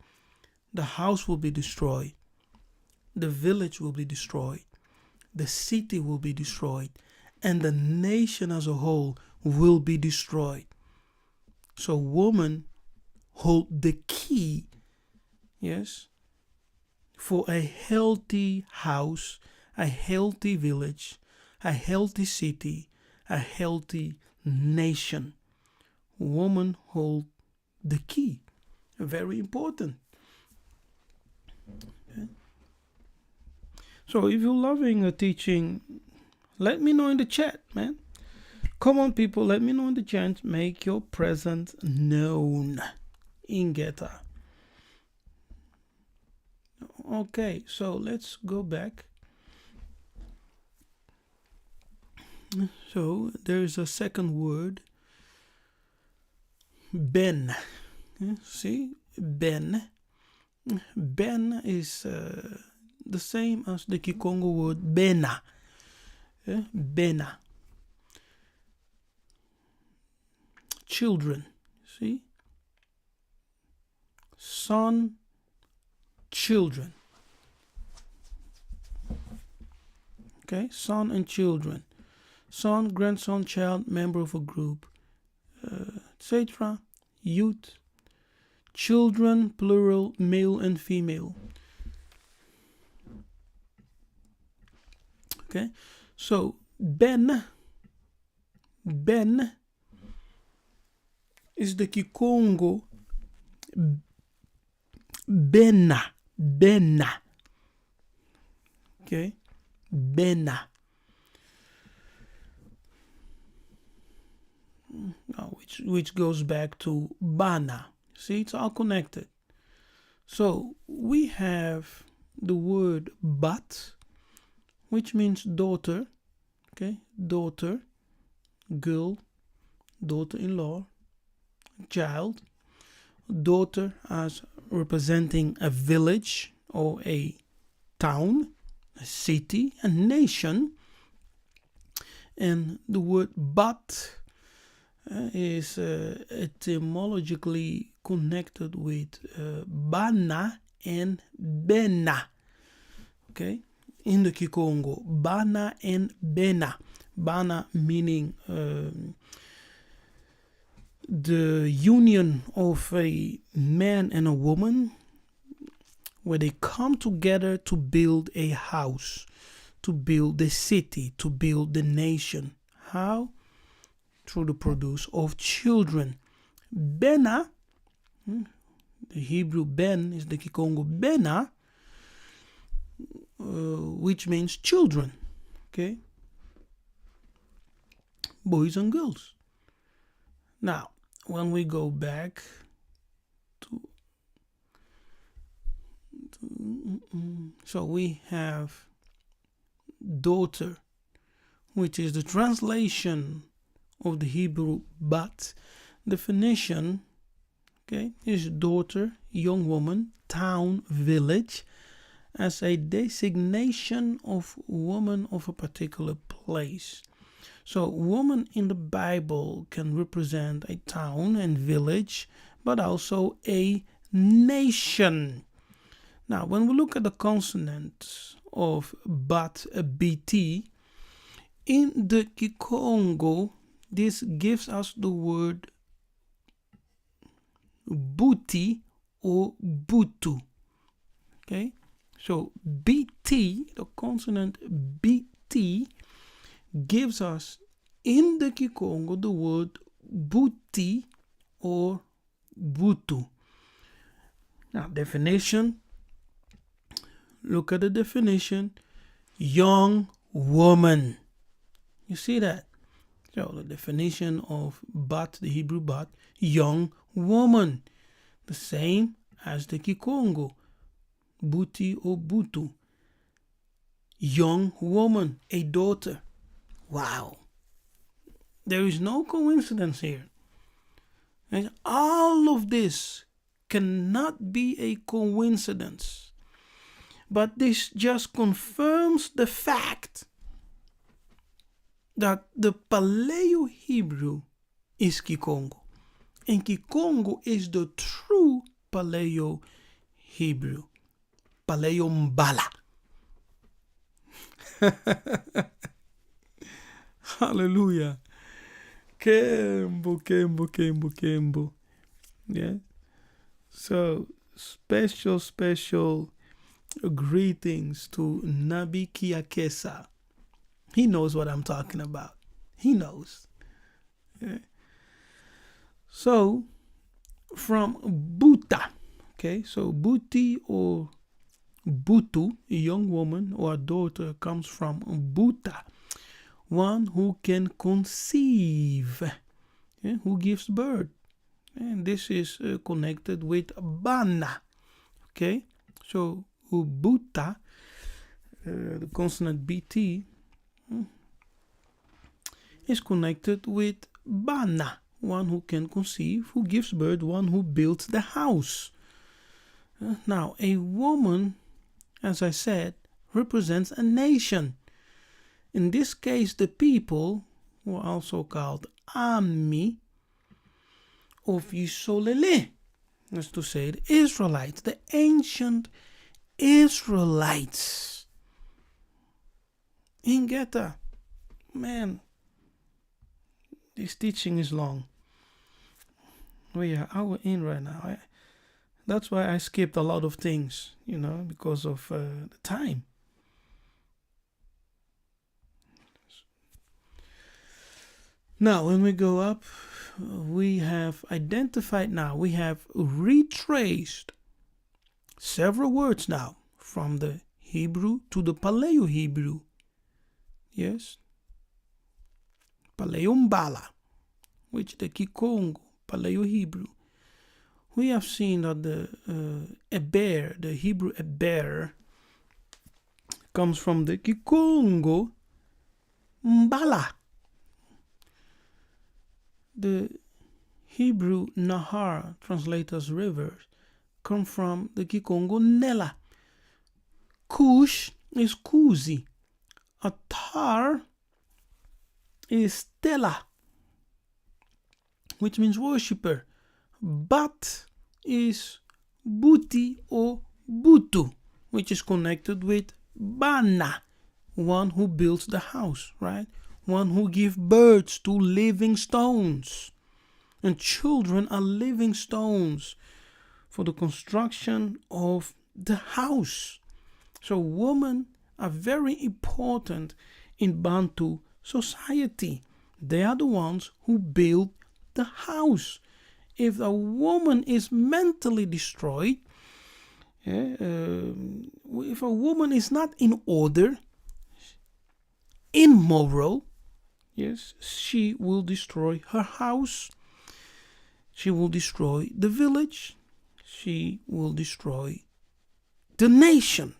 the house will be destroyed. The village will be destroyed. The city will be destroyed. And the nation as a whole will be destroyed. So women hold the key, for a healthy house, a healthy village, a healthy city, a healthy nation. Women hold the key. Very important. Okay. So if you're loving a teaching, let me know in the chat, man. Come on, people, let me know in the chat. Make your presence known in Geta. Okay, so let's go back. So there is a second word, ben. See, ben. Ben is the same as the Kikongo word bena. Bena. Children. See? Son, children. Okay, son and children. Son, grandson, child, member of a group, etc. Youth. Children, plural, male and female. Okay, so ben is the Kikongo bena. Okay, bena. Which goes back to bana. See, it's all connected. So we have the word bat, which means daughter. Okay, daughter, girl, daughter-in-law, child. Daughter as representing a village or a town, a city, a nation. And the word bat is etymologically connected with bana and bena. Okay, in the Kikongo, bana and bena. Bana meaning the union of a man and a woman, where they come together to build a house, to build the city, to build the nation. How? Through the produce of children. Bena, the Hebrew ben is the Kikongo bena, which means children. Okay, boys and girls. Now, when we go back to so we have daughter, which is the translation of the Hebrew bat. Definition, okay, is daughter, young woman, town, village, as a designation of woman of a particular place. So woman in the Bible can represent a town and village, but also a nation. Now, when we look at the consonants of bat, bt, in the Kikongo, this gives us the word buti or butu. Okay, so bt, the consonant bt, gives us in the Kikongo the word buti or butu. Now, definition. Look at the definition. Young woman. You see that? So the definition of bat, the Hebrew bat, young woman. The same as the Kikongo. Buti or butu. Young woman, a daughter. Wow. There is no coincidence here. And all of this cannot be a coincidence. But this just confirms the fact that the Paleo-Hebrew is Kikongo. And Kikongo is the true Paleo-Hebrew. Paleo-Mbala. Hallelujah. Kembo. Yeah. So special greetings to Nabi Kiakesa. He knows what I'm talking about. He knows. Yeah. So from Buta. Okay, so Buti or Butu, a young woman or a daughter, comes from Buta, one who can conceive, who gives birth. And this is connected with Bana. Okay, so or Buddha, the consonant BT, is connected with Bana, one who can conceive, who gives birth, one who builds the house. Now, a woman, as I said, represents a nation. In this case, the people, who are also called Ami, of Yisolele, that's to say, the Israelites, the ancient Israelites. Ingeta, man, this teaching is long. We are hour in right now. That's why I skipped a lot of things, because of the time. Now, when we go up, we have identified now, we have retraced several words now from the Hebrew to the Paleo-Hebrew. Yes? Paleo-Mbala, which the Kongo, Paleo-Hebrew. We have seen that the Eber, the Hebrew Eber, comes from the Kongo Mbala. The Hebrew Nahar, translated as rivers, come from the Kikongo Nela. Kush is Kuzi. Atar is Tela, which means worshipper. Bat is Buti or Butu, which is connected with Bana, one who builds the house, right? One who gives birth to living stones. And children are living stones for the construction of the house. So women are very important in Bantu society. They are the ones who build the house. If a woman is mentally destroyed, if a woman is not in order, immoral, yes, she will destroy her house. She will destroy the village. She will destroy the nation.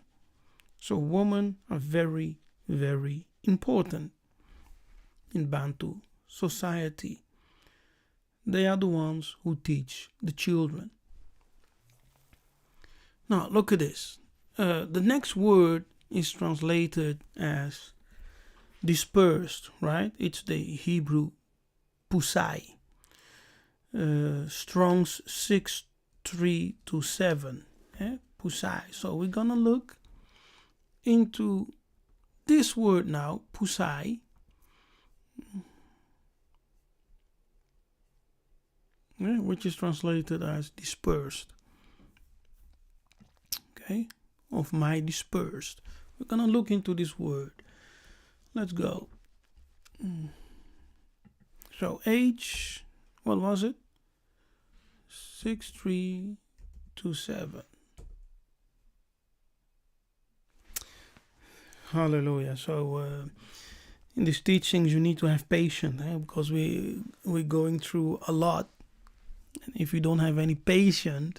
So women are very, very important in Bantu society. They are the ones who teach the children. Now look at this. The next word is translated as dispersed, right? It's the Hebrew pusai. Strong's 6327. Pusai. So we're gonna look into this word now, pusai. Which is translated as dispersed. Okay, of my dispersed. We're gonna look into this word. Let's go. So H, what was it? 6327. Hallelujah. So in these teachings you need to have patience, because we're going through a lot. And if you don't have any patience,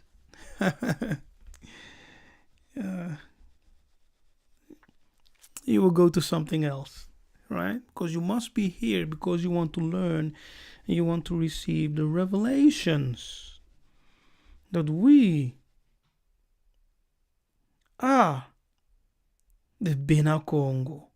you will go to something else, right? Because you must be here because you want to learn and you want to receive the revelations that we are the Bena Kongo.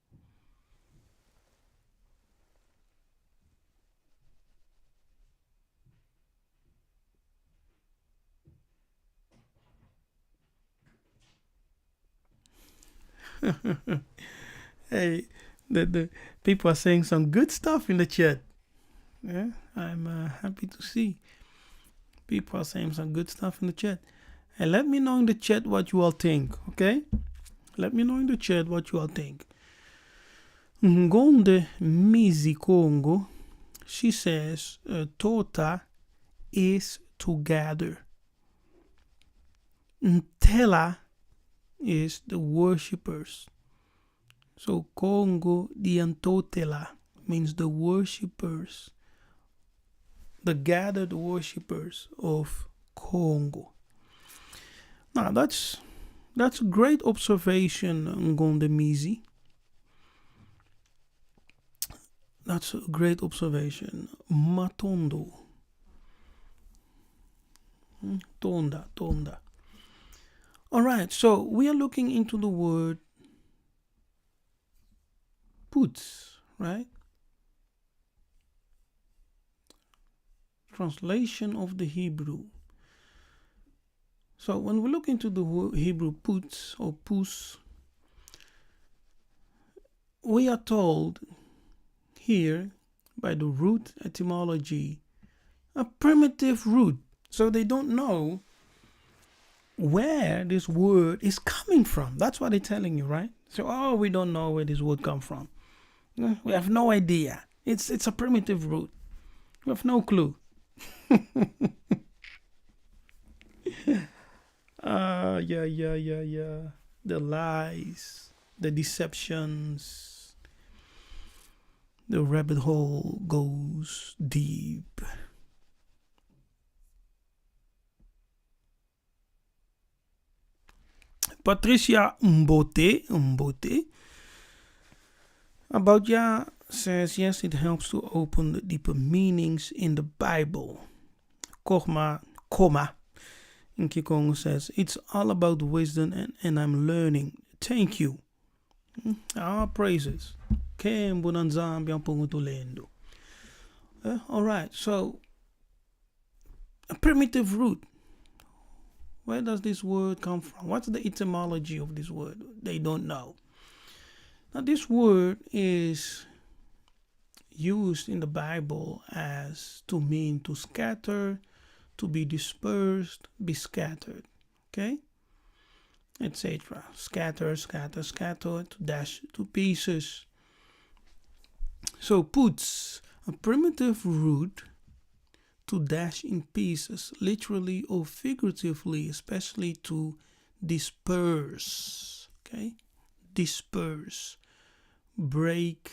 Hey, the people are saying some good stuff in the chat. Yeah, I'm happy to see people are saying some good stuff in the chat. And let me know in the chat what you all think, okay? Let me know in the chat what you all think. Ngonde Mizi Kongo, she says, Tota is together. Ntela is the worshippers. So Kongo Diantotela means the worshippers, the gathered worshippers of Kongo. Now that's That's a great observation, Ngondemizi. That's a great observation. Matondo. Tonda. All right, so we are looking into the word puts, right? Translation of the Hebrew. So when we look into the word Hebrew puts or pus, we are told here by the root etymology, a primitive root. So they don't know where this word is coming from. That's what they're telling you, right? So, oh, we don't know where this word comes from. We have no idea. It's a primitive root. We have no clue. Yeah. The lies, the deceptions, the rabbit hole goes deep. Patricia Mbote about Yah says, yes, it helps to open the deeper meanings in the Bible. Comma, in Kikongo says, it's all about wisdom and I'm learning. Thank you. Praises. All right, so a primitive root. Where does this word come from? What's the etymology of this word? They don't know. Now, this word is used in the Bible as to mean to scatter, to be dispersed, be scattered. Okay? Etc. Scatter, to dash to pieces. So, puts, a primitive root to dash in pieces, literally or figuratively, especially to disperse. Okay? Disperse. Break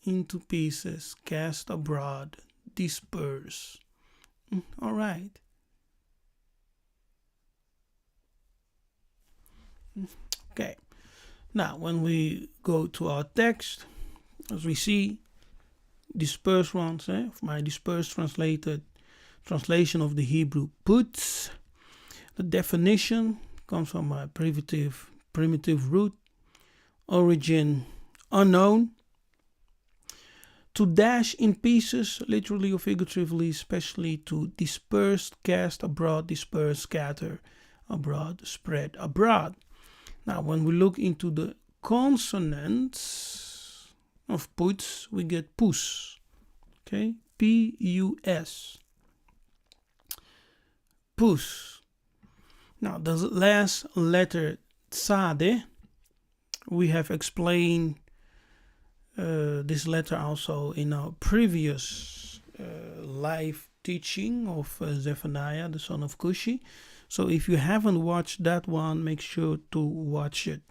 into pieces, cast abroad, disperse. All right. Okay. Now, when we go to our text, as we see, dispersed ones, my dispersed translation of the Hebrew puts. The definition comes from a primitive root, origin unknown. To dash in pieces, literally or figuratively, especially to disperse, cast abroad, disperse, scatter abroad, spread abroad. Now, when we look into the consonants of puts, we get pus. Okay, P-U-S. Pus. Now, the last letter, tsade, we have explained this letter also in our previous live teaching of Zephaniah, the son of Kushi. So if you haven't watched that one, make sure to watch it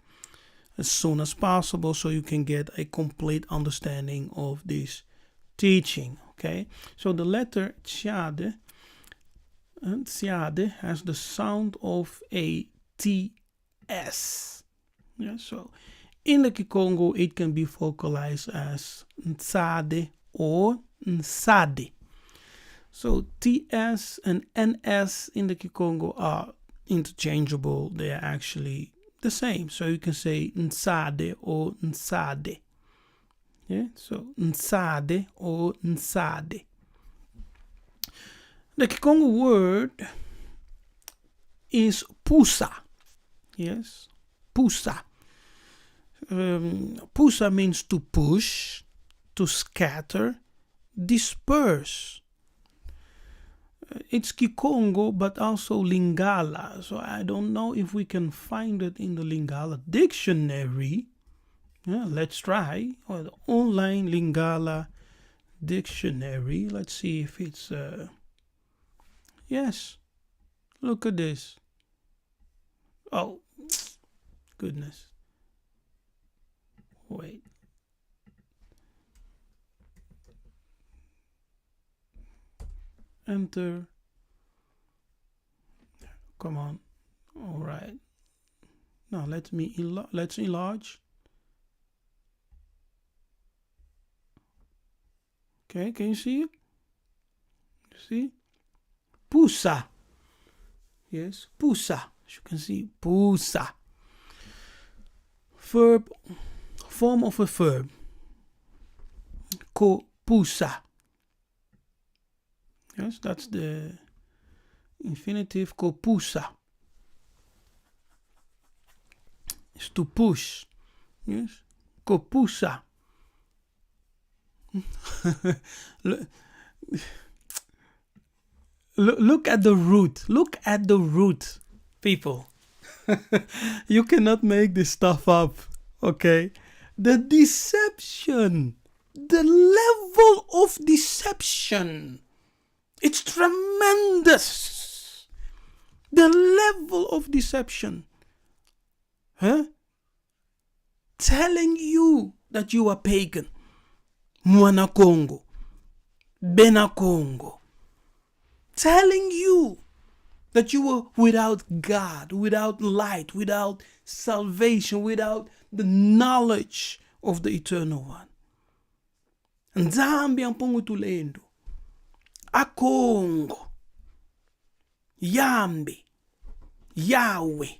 as soon as possible so you can get a complete understanding of this teaching. Okay, so the letter tsade has the sound of a TS. Yeah, so in the Kikongo, it can be vocalized as Ntsade or Nsade. So TS and NS in the Kikongo are interchangeable. They are actually the same. So you can say Nsade or Nsade. Yeah, so Nsade or Nsade. The Kikongo word is pusa. Yes, pusa. Pusa means to push, to scatter, disperse. It's Kikongo, but also Lingala. So I don't know if we can find it in the Lingala dictionary. Yeah, let's try. Or the online Lingala dictionary. Let's see if it's... Yes. Look at this. Oh, goodness. Wait. Enter. Come on. All right. Now let's enlarge. Okay, can you see it? You see? Pusa. Yes, pusa. As you can see, pusa. Verb, form of a verb. Ko pusa. Yes, that's the infinitive. Ko pusa. Is to push. Yes, ko pusa. Look at the root. Look at the root, people. You cannot make this stuff up, okay? The deception, the level of deception, it's tremendous. The level of deception, huh? Telling you that you are pagan. Mwana Kongo, Bena Kongo. Telling you that you were without God, without light, without salvation, without the knowledge of the Eternal One. Nzambi ampungu tulendo. Akongo. Yambe. Yahweh.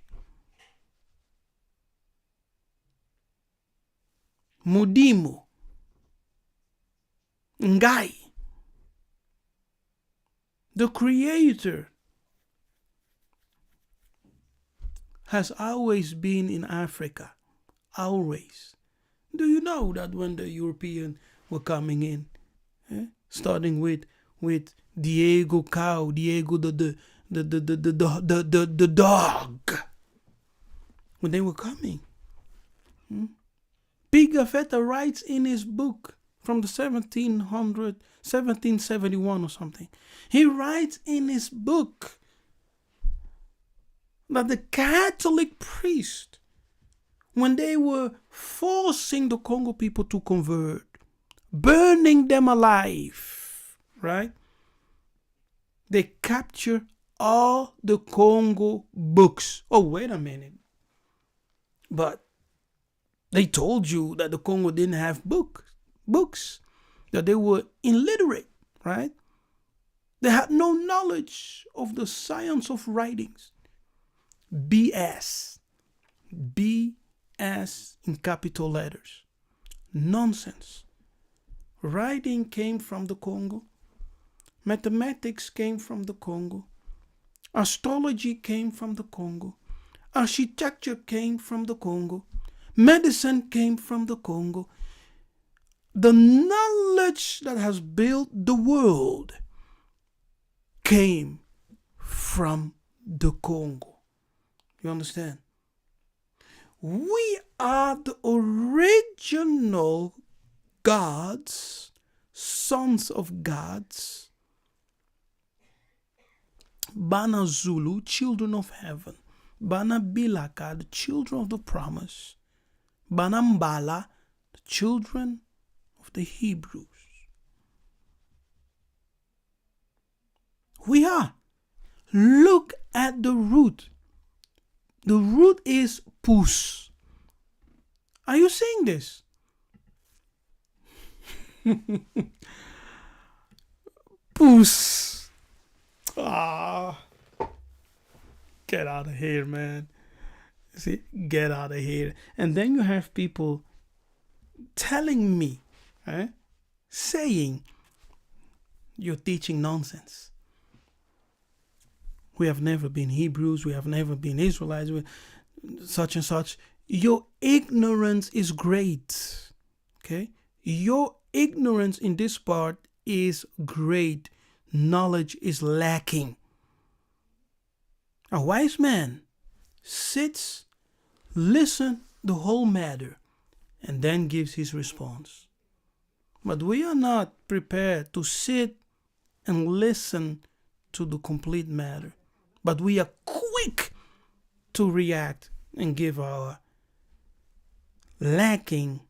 Mudimo. Ngai. The Creator has always been in Africa. Always. Do you know that when the Europeans were coming in, starting with Diego cow, Diego the dog, when they were coming, Pigafetta writes in his book from the 1771 or something. He writes in his book that the Catholic priest, when they were forcing the Congo people to convert, burning them alive, right? They capture all the Congo books. Oh, wait a minute. But they told you that the Congo didn't have books, that they were illiterate, right? They had no knowledge of the science of writings. BS. BS in capital letters. Nonsense. Writing came from the Congo. Mathematics came from the Congo. Astrology came from the Congo. Architecture came from the Congo. Medicine came from the Congo. The knowledge that has built the world came from the Congo. You understand? We are the original gods, sons of gods. Bana Zulu, children of heaven. Bana Bilaka, the children of the promise. Bana Mbala, the children of the Hebrews. We are. Look at the root. The root is pus. Are you seeing this? Pus. Ah. Get out of here, man. See, get out of here. And then you have people telling me, saying, you're teaching nonsense. We have never been Hebrews. We have never been Israelites. Such and such. Your ignorance is great. Okay? Your ignorance in this part is great. Knowledge is lacking. A wise man sits, listens the whole matter, and then gives his response. But we are not prepared to sit and listen to the complete matter. But we are quick to react and give our lacking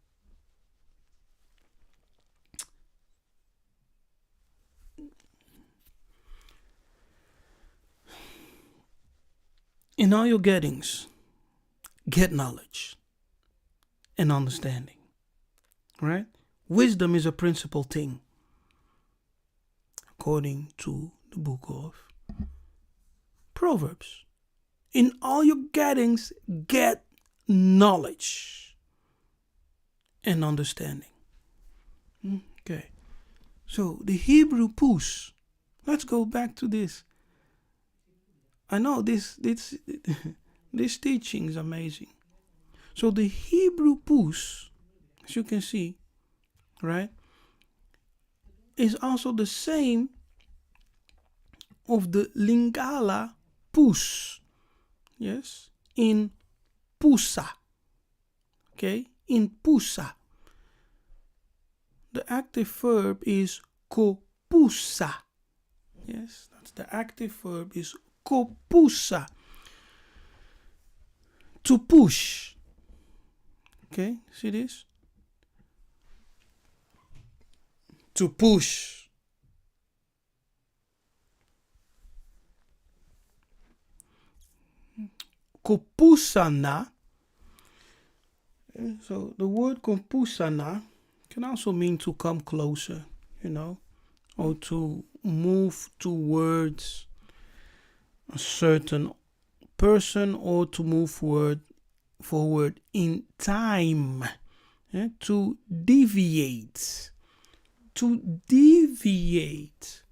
in all your gettings. get knowledge and understanding, right? Wisdom is a principal thing, according to the book of Proverbs. In all your gettings, get knowledge and understanding. Okay. So the Hebrew push. Let's go back to this. I know this teaching is amazing. So the Hebrew push, as you can see, right, is also the same of the Lingala push. Yes, in pusa. Okay, in pusa. The active verb is kopusa. Yes, that's the active verb is kopusa. To push. Okay, see this? To push. Kopusana. So the word kopusana can also mean to come closer, or to move towards a certain person, or to move forward in time. To deviate. To deviate.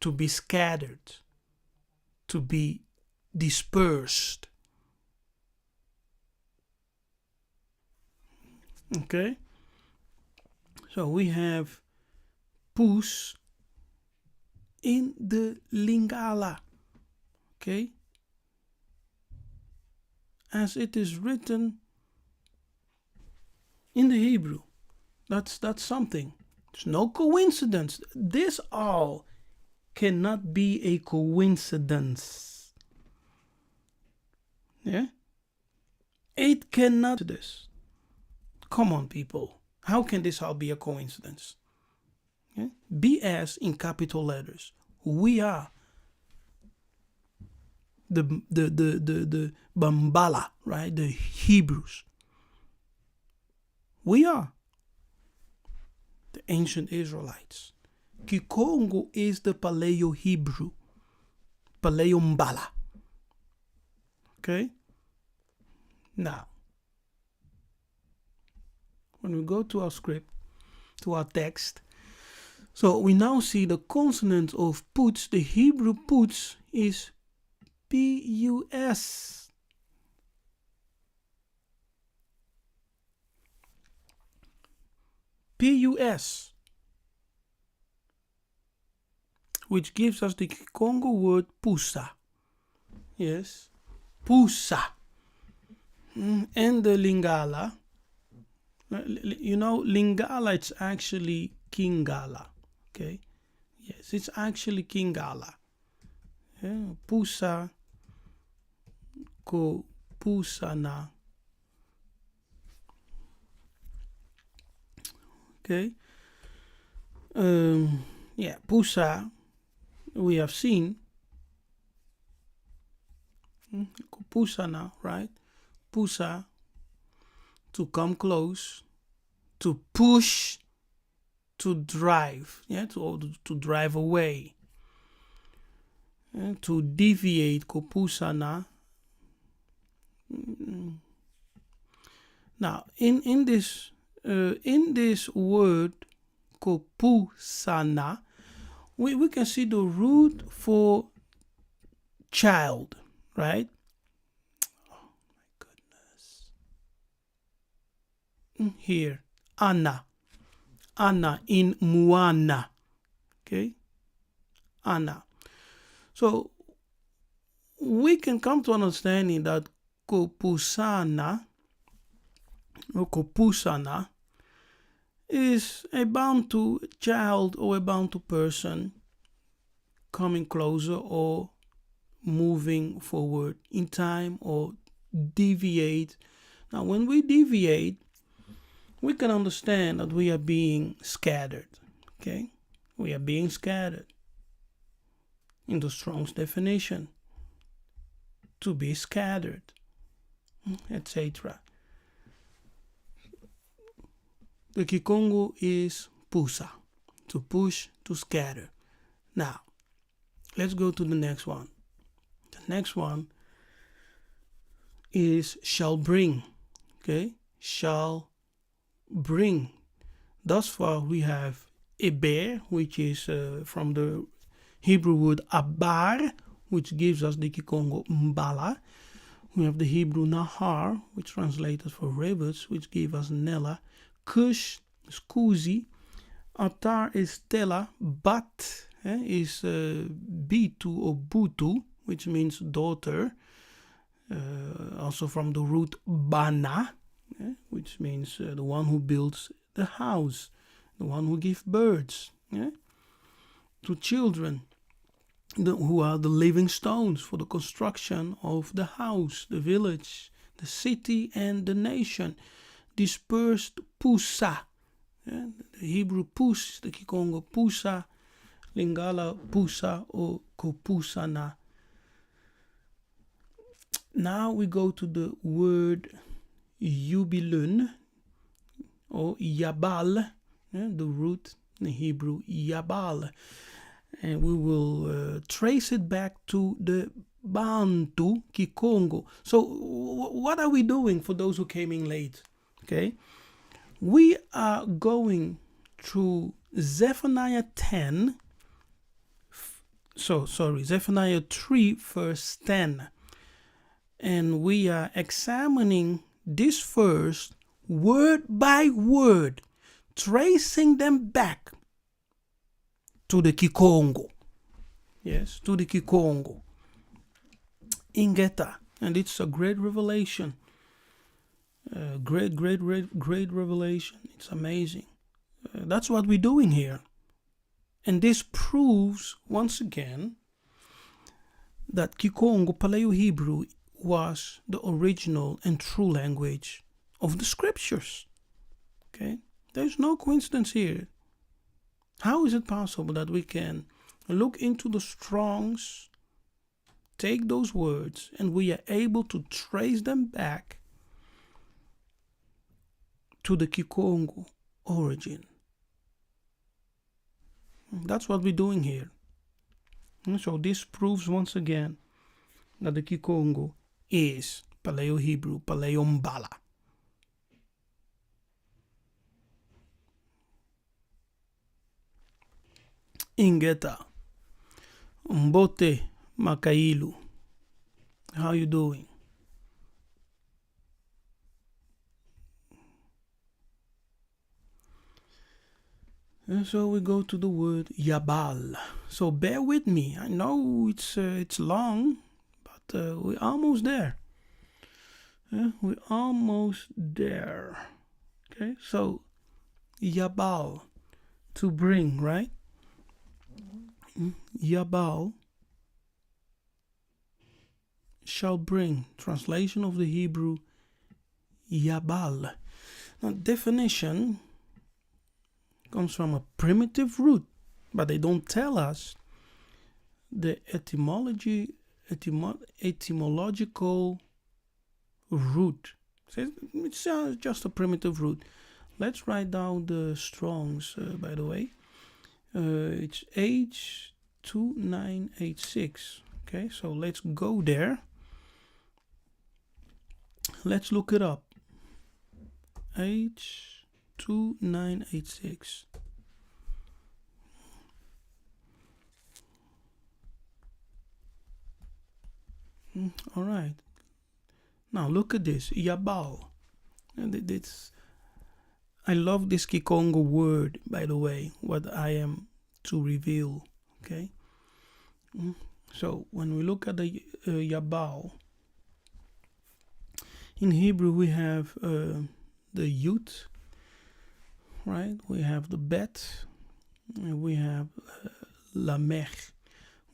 To be scattered. To be dispersed. Okay, so we have pus in the Lingala, okay, as it is written in the Hebrew. That's something. It's no coincidence. This all cannot be a coincidence. Yeah, it cannot. This. Come on, people. How can this all be a coincidence? Yeah? BS in capital letters. We are the Bambala, right? The Hebrews. We are the ancient Israelites. Kongo is the Paleo Hebrew. Paleo Mbala. Okay? Now, when we go to our script, to our text, so we now see the consonant of puts. The Hebrew puts is P-U-S. P-U-S. Which gives us the Kongo word pusa. Yes. Pusa. And the Lingala. Lingala, it's actually Kingala. Okay? Yes, it's actually Kingala. Yeah, pusa, ko pusana. Okay? Pusa, we have seen. Pusana, right? Pusa, to come close, to push, to drive, to drive away, to deviate, kopusana. Now, in this word kopusana, we can see the root for child, right? Oh my goodness. Here, Anna in Muana. Okay? Anna. So we can come to understanding that kopusana or kopusana is a Bantu child or a Bantu person coming closer or moving forward in time or deviate. Now, when we deviate, we can understand that we are being scattered. Okay? We are being scattered. In the Strong's definition, to be scattered. etc. The Kikongo is pusa, to push, to scatter. Now, let's go to the next one. The next one is shall bring. Okay, shall bring. Thus far, we have eber, which is from the Hebrew word abar, which gives us the Kikongo mbala. We have the Hebrew nahar, which translates for rivers, which gives us nella. Kush is kuzi. Atar is tela. Bat is bitu or butu, which means daughter. Also from the root bana, which means the one who builds the house, the one who gives birds to children, who are the living stones for the construction of the house, the village, the city, and the nation. Dispersed pusa. The Hebrew pus, the Kikongo pusa, Lingala pusa or kopusana. Now we go to the word jubilun or yabal, the root in the Hebrew yabal. And we will trace it back to the Bantu Kikongo. So what are we doing for those who came in late? Okay, we are going through Zephaniah 10. Zephaniah 3 verse 10. And we are examining this verse word by word, tracing them back to the Kikongo. Yes, to the Kikongo. Ingeta. And it's a great revelation. Great revelation. It's amazing. That's what we're doing here. And this proves once again that Kikongo Paleo-Hebrew was the original and true language of the scriptures. Okay? There's no coincidence here. How is it possible that we can look into the Strongs, take those words, and we are able to trace them back to the Kikongo origin? That's what we're doing here. And so this proves once again that the Kikongo is Paleo-Hebrew, Paleo-Mbala. Ingeta, Mbote Makailu, how you doing? And so we go to the word Yabal. So bear with me. I know it's long, but we're almost there. We're almost there. Okay, so Yabal, to bring, right? Yabal, shall bring. Translation of the Hebrew Yabal. Now, definition comes from a primitive root, but they don't tell us the etymological root. It's just a primitive root. Let's write down the Strongs, by the way. It's H2986. Okay, so let's go there. Let's look it up. H2986. All right. Now look at this. Yabal. And I love this Kikongo word, by the way, what I am to reveal. Okay. So when we look at the Yabal, in Hebrew we have the Yud, right? We have the Bet, and we have Lamech,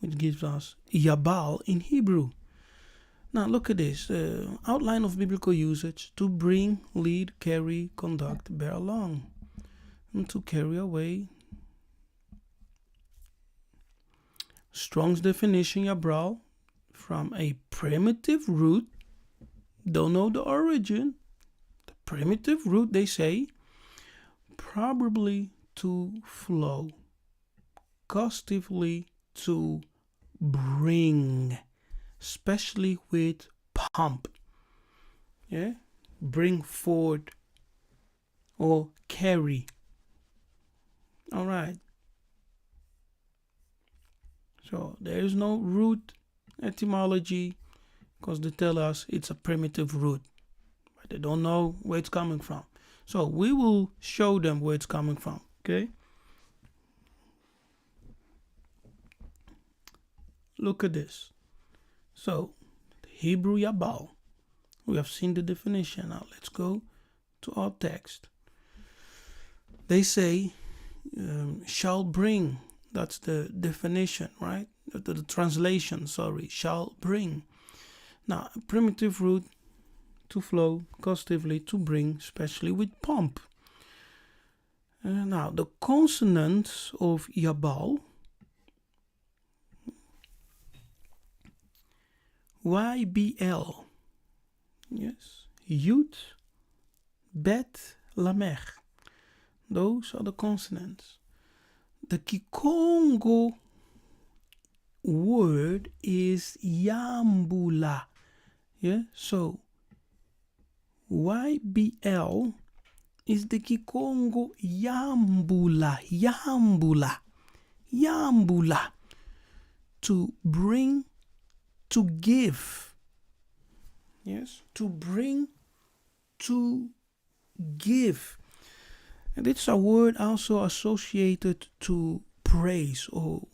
which gives us Yabal in Hebrew. Now look at this, outline of biblical usage: to bring, lead, carry, conduct, bear along, and to carry away. Strong's definition, Yabal, from a primitive root, don't know the origin. The primitive root, they say, probably to flow, gustively to bring, especially with pump. Yeah, bring forth or carry. All right. So there is no root etymology because they tell us it's a primitive root, but they don't know where it's coming from. So we will show them where it's coming from. Okay. Look at this. So the Hebrew Yabal. We have seen the definition. Now let's go to our text. They say shall bring. That's the definition, right? The translation, sorry, shall bring. Now, primitive root to flow, gustively to bring, especially with pump. Now, the consonants of Yabal, YBL, yes, Yud, Bet, Lamech. Those are the consonants. The Kongo word is Yambula. Yeah, so YBL is the Kongo Yambula. Yambula. Yambula. To bring, to give. Yes, to bring, to give. And it's a word also associated to praise, or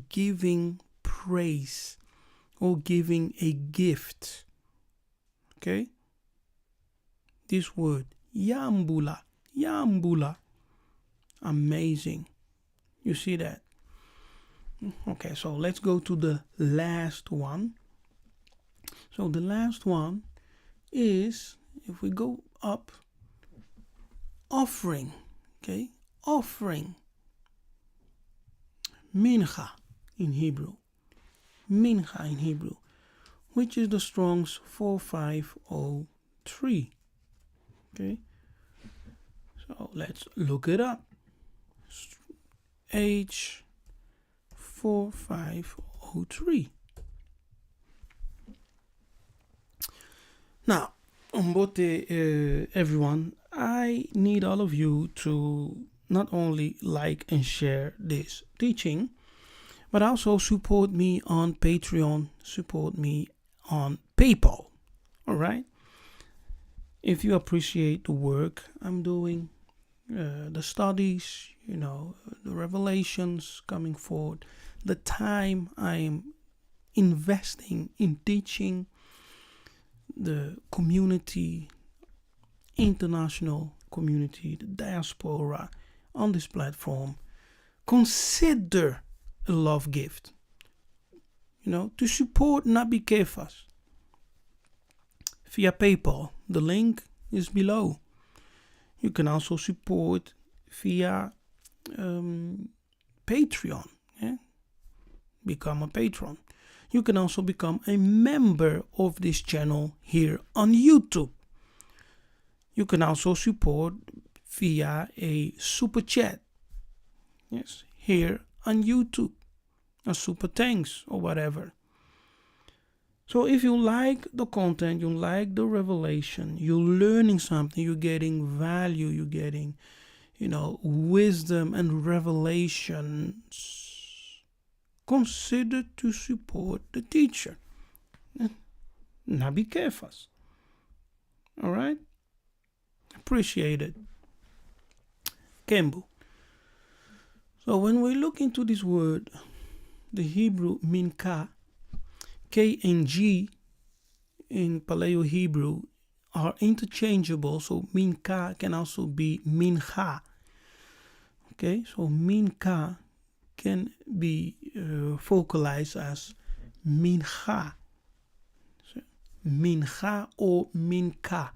giving praise or giving a gift. Okay? This word, Yambula, Yambula. Amazing. You see that? Okay, so let's go to the last one. So the last one is, if we go up, offering. Okay, offering. Mincha in Hebrew. Mincha in Hebrew, which is the Strong's 4503. Okay, so let's look it up. H4503. Now, everyone, I need all of you to not only like and share this teaching, but also support me on Patreon, support me on PayPal. All right? If you appreciate the work I'm doing, the studies, the revelations coming forward, the time I'm investing in teaching the community, international community, the diaspora on this platform, consider a love gift. To support Nabi Kefas via PayPal. The link is below. You can also support via Patreon. Yeah? Become a patron. You can also become a member of this channel here on YouTube. You can also support via a super chat. Yes, here on YouTube. A super thanks or whatever. So if you like the content, you like the revelation, you're learning something, you're getting value, you're getting, wisdom and revelations, consider to support the teacher. Nabi Kefas. All right? Appreciate it. Kembu. So when we look into this word, the Hebrew minka, K and G in Paleo Hebrew are interchangeable. So minka can also be mincha. Okay, so minka can be vocalized as mincha. So, mincha or minka.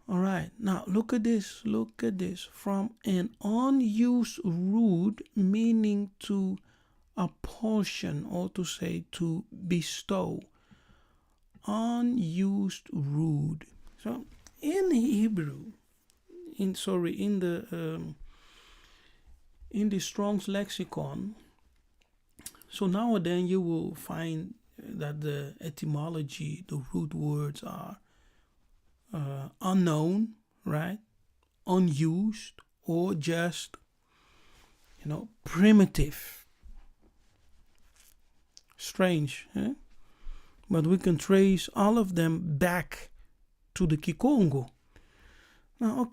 All right, now look at this. Look at this. From an unused root meaning to apportion, or to say to bestow. unused root. So in Hebrew, in the Strong's lexicon, so nowadays you will find that the etymology, the root words are unknown, right? Unused, or just, primitive. Strange, eh? But we can trace all of them back to the Kongo. Now,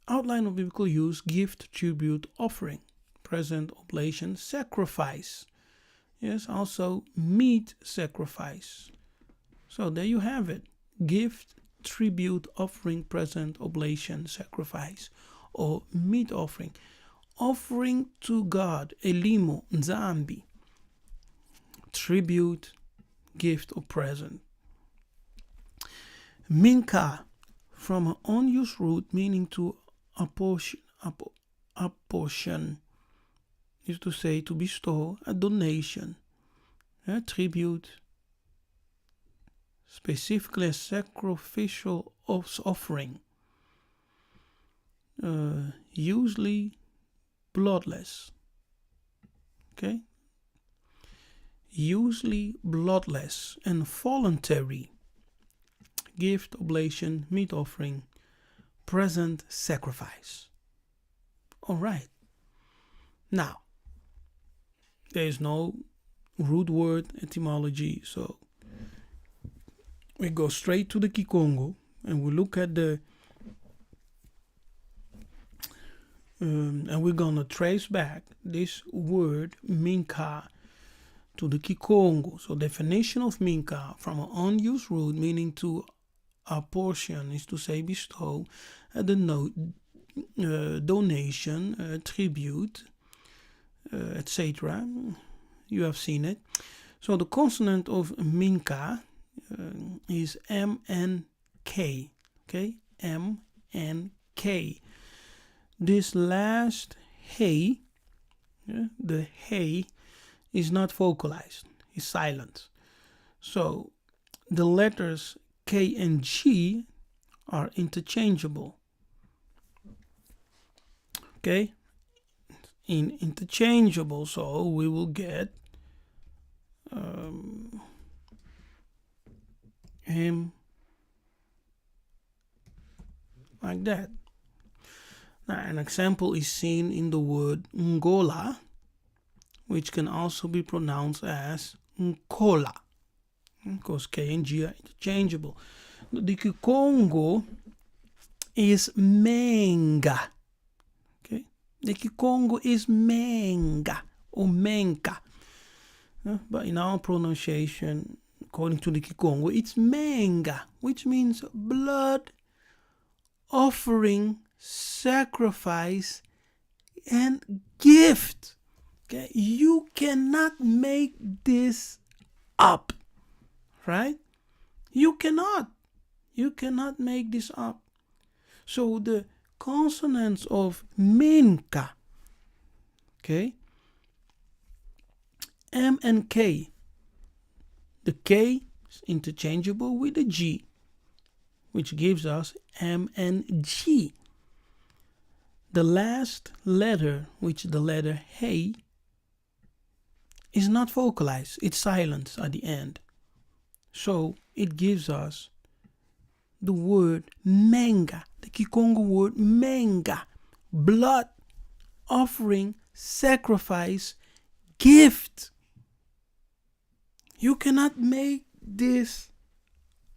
outline of biblical use: gift, tribute, offering, present, oblation, sacrifice. Yes, also meat sacrifice. So there you have it: gift, tribute, offering, present, oblation, sacrifice, or meat offering. Offering to God, elimo, nzambi. Tribute, gift, or present. Minka, from an unused root meaning to apportion, is to say to bestow, a donation, a tribute, specifically a sacrificial offering, usually bloodless. Okay? Usually bloodless and voluntary. Gift, oblation, meat offering, present, sacrifice. All right. Now, there is no root word etymology, so we go straight to the Kongo and we look at the and we're gonna trace back this word minka to the Kongo. So definition of minka: from an unused root meaning to apportion, is to say bestow, donation, tribute, etc. You have seen it. So the consonant of minka is M and K. Okay, M and K. This last hey, the hey, is not vocalized, is silent. So the letters K and G are interchangeable. Okay, interchangeable, so we will get him like that. Now, an example is seen in the word Ngola, which can also be pronounced as Nkola, because K and G are interchangeable. The Kongo is menga. Okay, the Kongo is menga or menka, but in our pronunciation, according to the Kongo, it's menga, which means blood, offering, sacrifice, and gift. Okay, you cannot make this up, right? You cannot make this up. So the consonants of minka, okay, M and K. The K is interchangeable with the G, which gives us M and G. The last letter, which is the letter hey, is not vocalized. It's silent at the end. So it gives us the word menga, the Kikongo word menga, blood, offering, sacrifice, gift. You cannot make this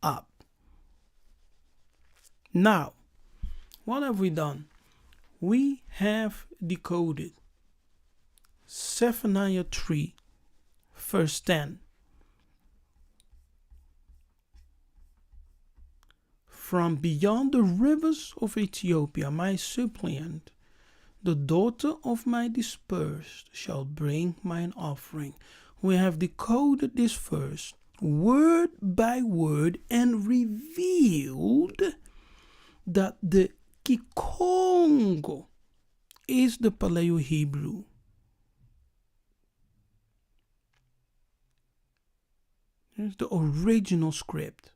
up. Now, what have we done? We have decoded Zephaniah 3, verse 10. From beyond the rivers of Ethiopia, my suppliant, the daughter of my dispersed, shall bring mine offering. We have decoded this verse word by word and revealed that the Kikongo is the Paleo-Hebrew. It's the original script.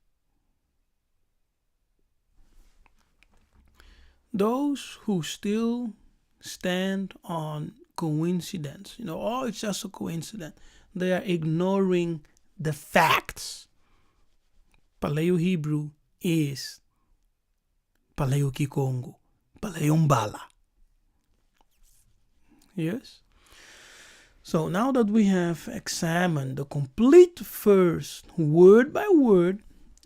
Those who still stand on coincidence, oh, it's just a coincidence, they are ignoring the facts. Paleo Hebrew is Paleo Kongo, Paleo Mbala. Yes? So now that we have examined the complete verse word by word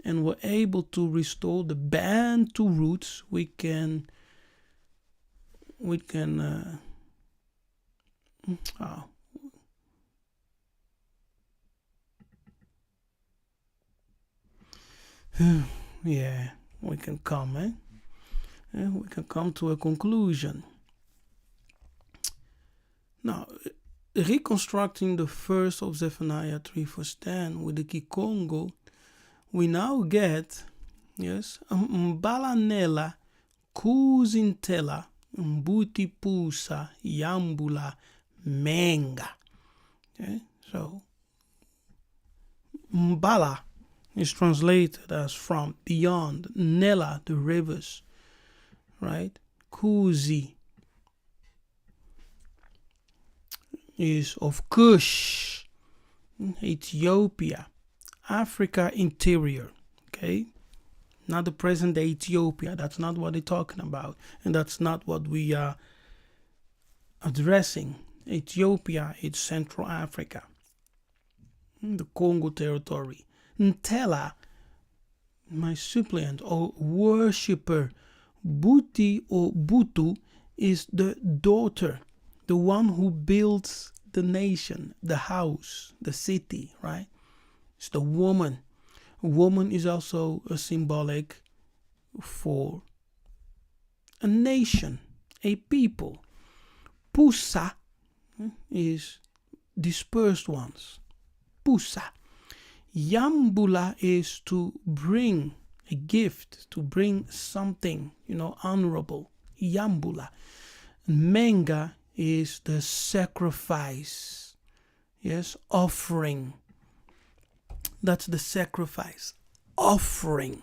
and were able to restore the Bantu roots, we can yeah, we can come, we can come to a conclusion. Now, reconstructing the verse of Zephaniah 3 verse 10 with the Kongo, we now get, yes, Mbalanela, Kuzintela, Mbuti Pusa, Yambula, Menga. Okay, so Mbala is translated as from beyond, Nela, the rivers, right? Kuzi is of Kush, Ethiopia, Africa interior, okay? Not the present day Ethiopia. That's not what they're talking about. And that's not what we are addressing. Ethiopia is Central Africa, the Kongo territory. Ntela, my suppliant or worshipper. Buti or Butu is the daughter, the one who builds the nation, the house, the city, right? It's the woman. A woman is also a symbolic for a nation, a people. Pusa is dispersed ones. Pusa. Yambula is to bring a gift, to bring something, honorable. Yambula. Menga is the sacrifice. Yes, offering. That's the sacrifice. Offering.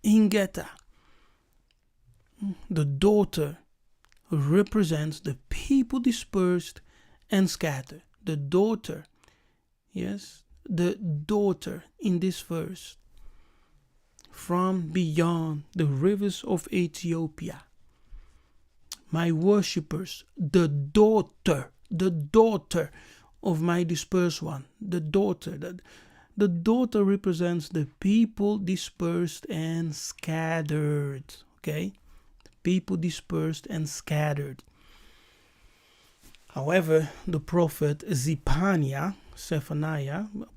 Ingeta. The daughter represents the people dispersed and scattered. The daughter, yes, the daughter in this verse, from beyond the rivers of Ethiopia. My worshippers, the daughter of my dispersed one, the daughter represents the people dispersed and scattered, okay? The people dispersed and scattered. However, the prophet Zephaniah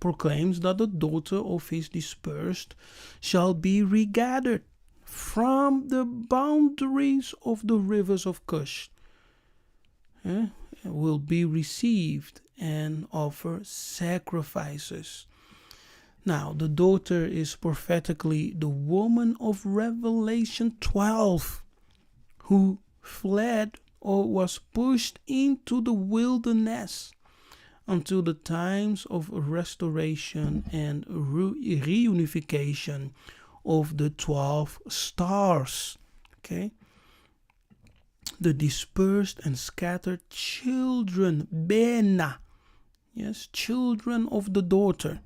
proclaims that the daughter of his dispersed shall be regathered from the boundaries of the rivers of Kush, will be received and offer sacrifices. Now, the daughter is prophetically the woman of Revelation 12 who fled or was pushed into the wilderness until the times of restoration and reunification of the 12 stars. Okay? The dispersed and scattered children, Bena. Yes, children of the daughter.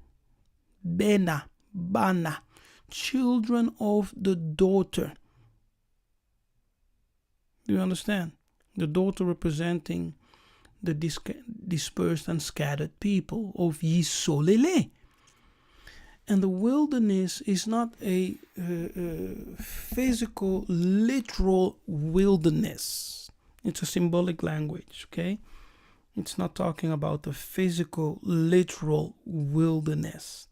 Bena, Bana. Children of the daughter. Do you understand? The daughter representing the dispersed and scattered people of Yisolele. And the wilderness is not a physical, literal wilderness. It's a symbolic language, okay? It's not talking about the physical, literal wilderness.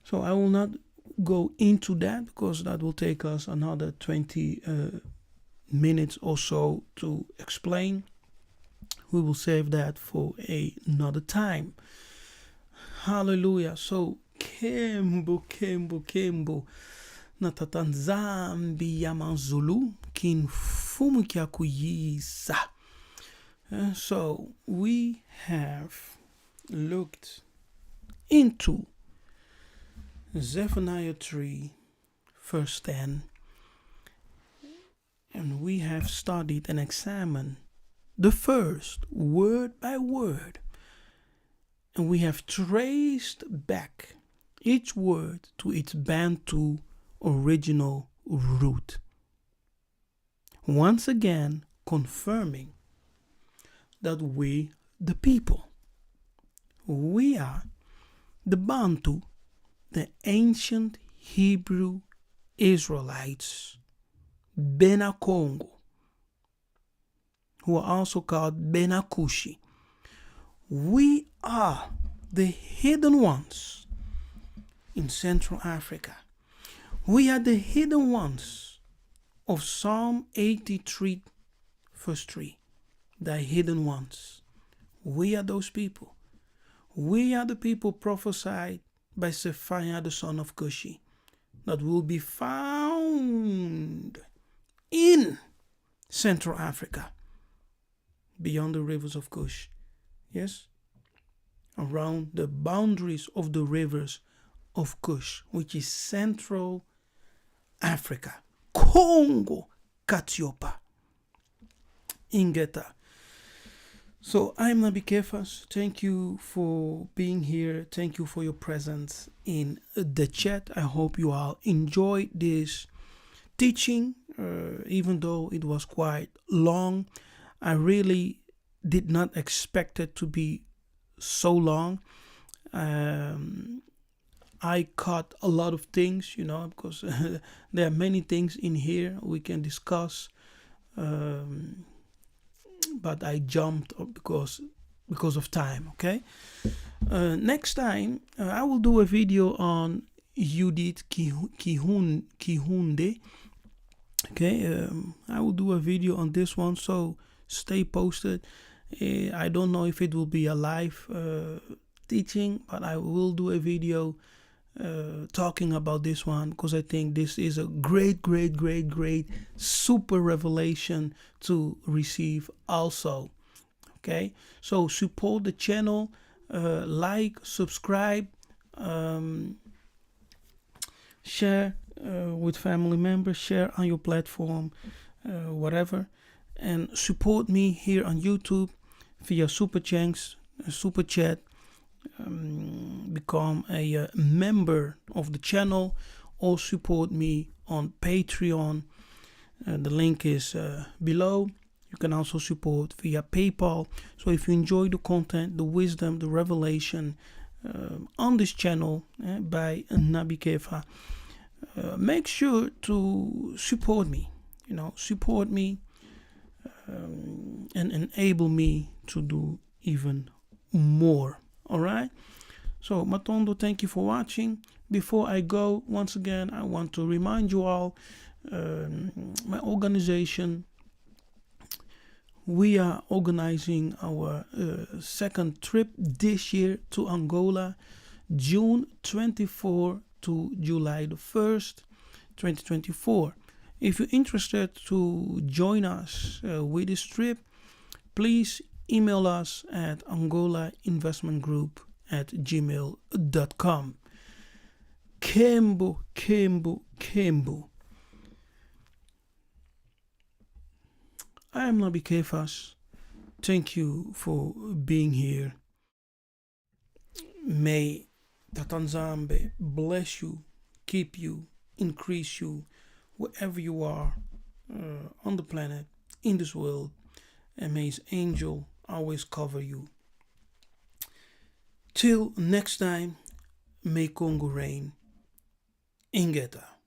So I will not go into that because that will take us another 20 minutes or so to explain. We will save that for another time. Hallelujah. So, Kembo. Natatanzambi yamanzulu kinfumu kyakuyisa. So, we have looked into Zephaniah 3, verse 10. And we have studied and examined the first word by word. And we have traced back each word to its Bantu original root. Once again, confirming that we, the people, we are the Bantu, the ancient Hebrew Israelites, Bena Kongo, who are also called Bena Kushi. We are the hidden ones in Central Africa. We are the hidden ones of Psalm 83, verse 3. The hidden ones. We are those people. We are the people prophesied by Zephaniah, the son of Kushi, that will be found in Central Africa, beyond the rivers of Kush. Yes? Around the boundaries of the rivers of Kush, which is Central Africa. Kongo, Katiopa, Ingeta. So I'm Nabi Kefas. Thank you for being here. Thank you for your presence in the chat. I hope you all enjoyed this teaching, even though it was quite long. I really did not expect it to be so long. I caught a lot of things, because there are many things in here we can discuss. But I jumped because of time. Okay. Next time I will do a video on Judith Kihunde. Okay. I will do a video on this one, so stay posted. I don't know if it will be a live teaching, but I will do a video talking about this one, because I think this is a great super revelation to receive also. Okay, so support the channel, like, subscribe, share with family members, share on your platform, whatever, and support me here on YouTube via super chat. Become a member of the channel, or support me on Patreon. The link is below. You can also support via PayPal. So if you enjoy the content, the wisdom, the revelation on this channel by Nabi Kefa, make sure to support me. Support me and enable me to do even more. All right. So Matondo, thank you for watching. Before I go, once again, I want to remind you all, my organization, we are organizing our second trip this year to Angola, June 24 to July the 1st, 2024. If you're interested to join us with this trip, please email us at angolainvestmentgroup@gmail.com. Kembo. I am Nabi Kefas. Thank you for being here. May Tatanzambe bless you, keep you, increase you, wherever you are on the planet, in this world, and may his angel always cover you. Till next time, may Kongo reign. Ingeta.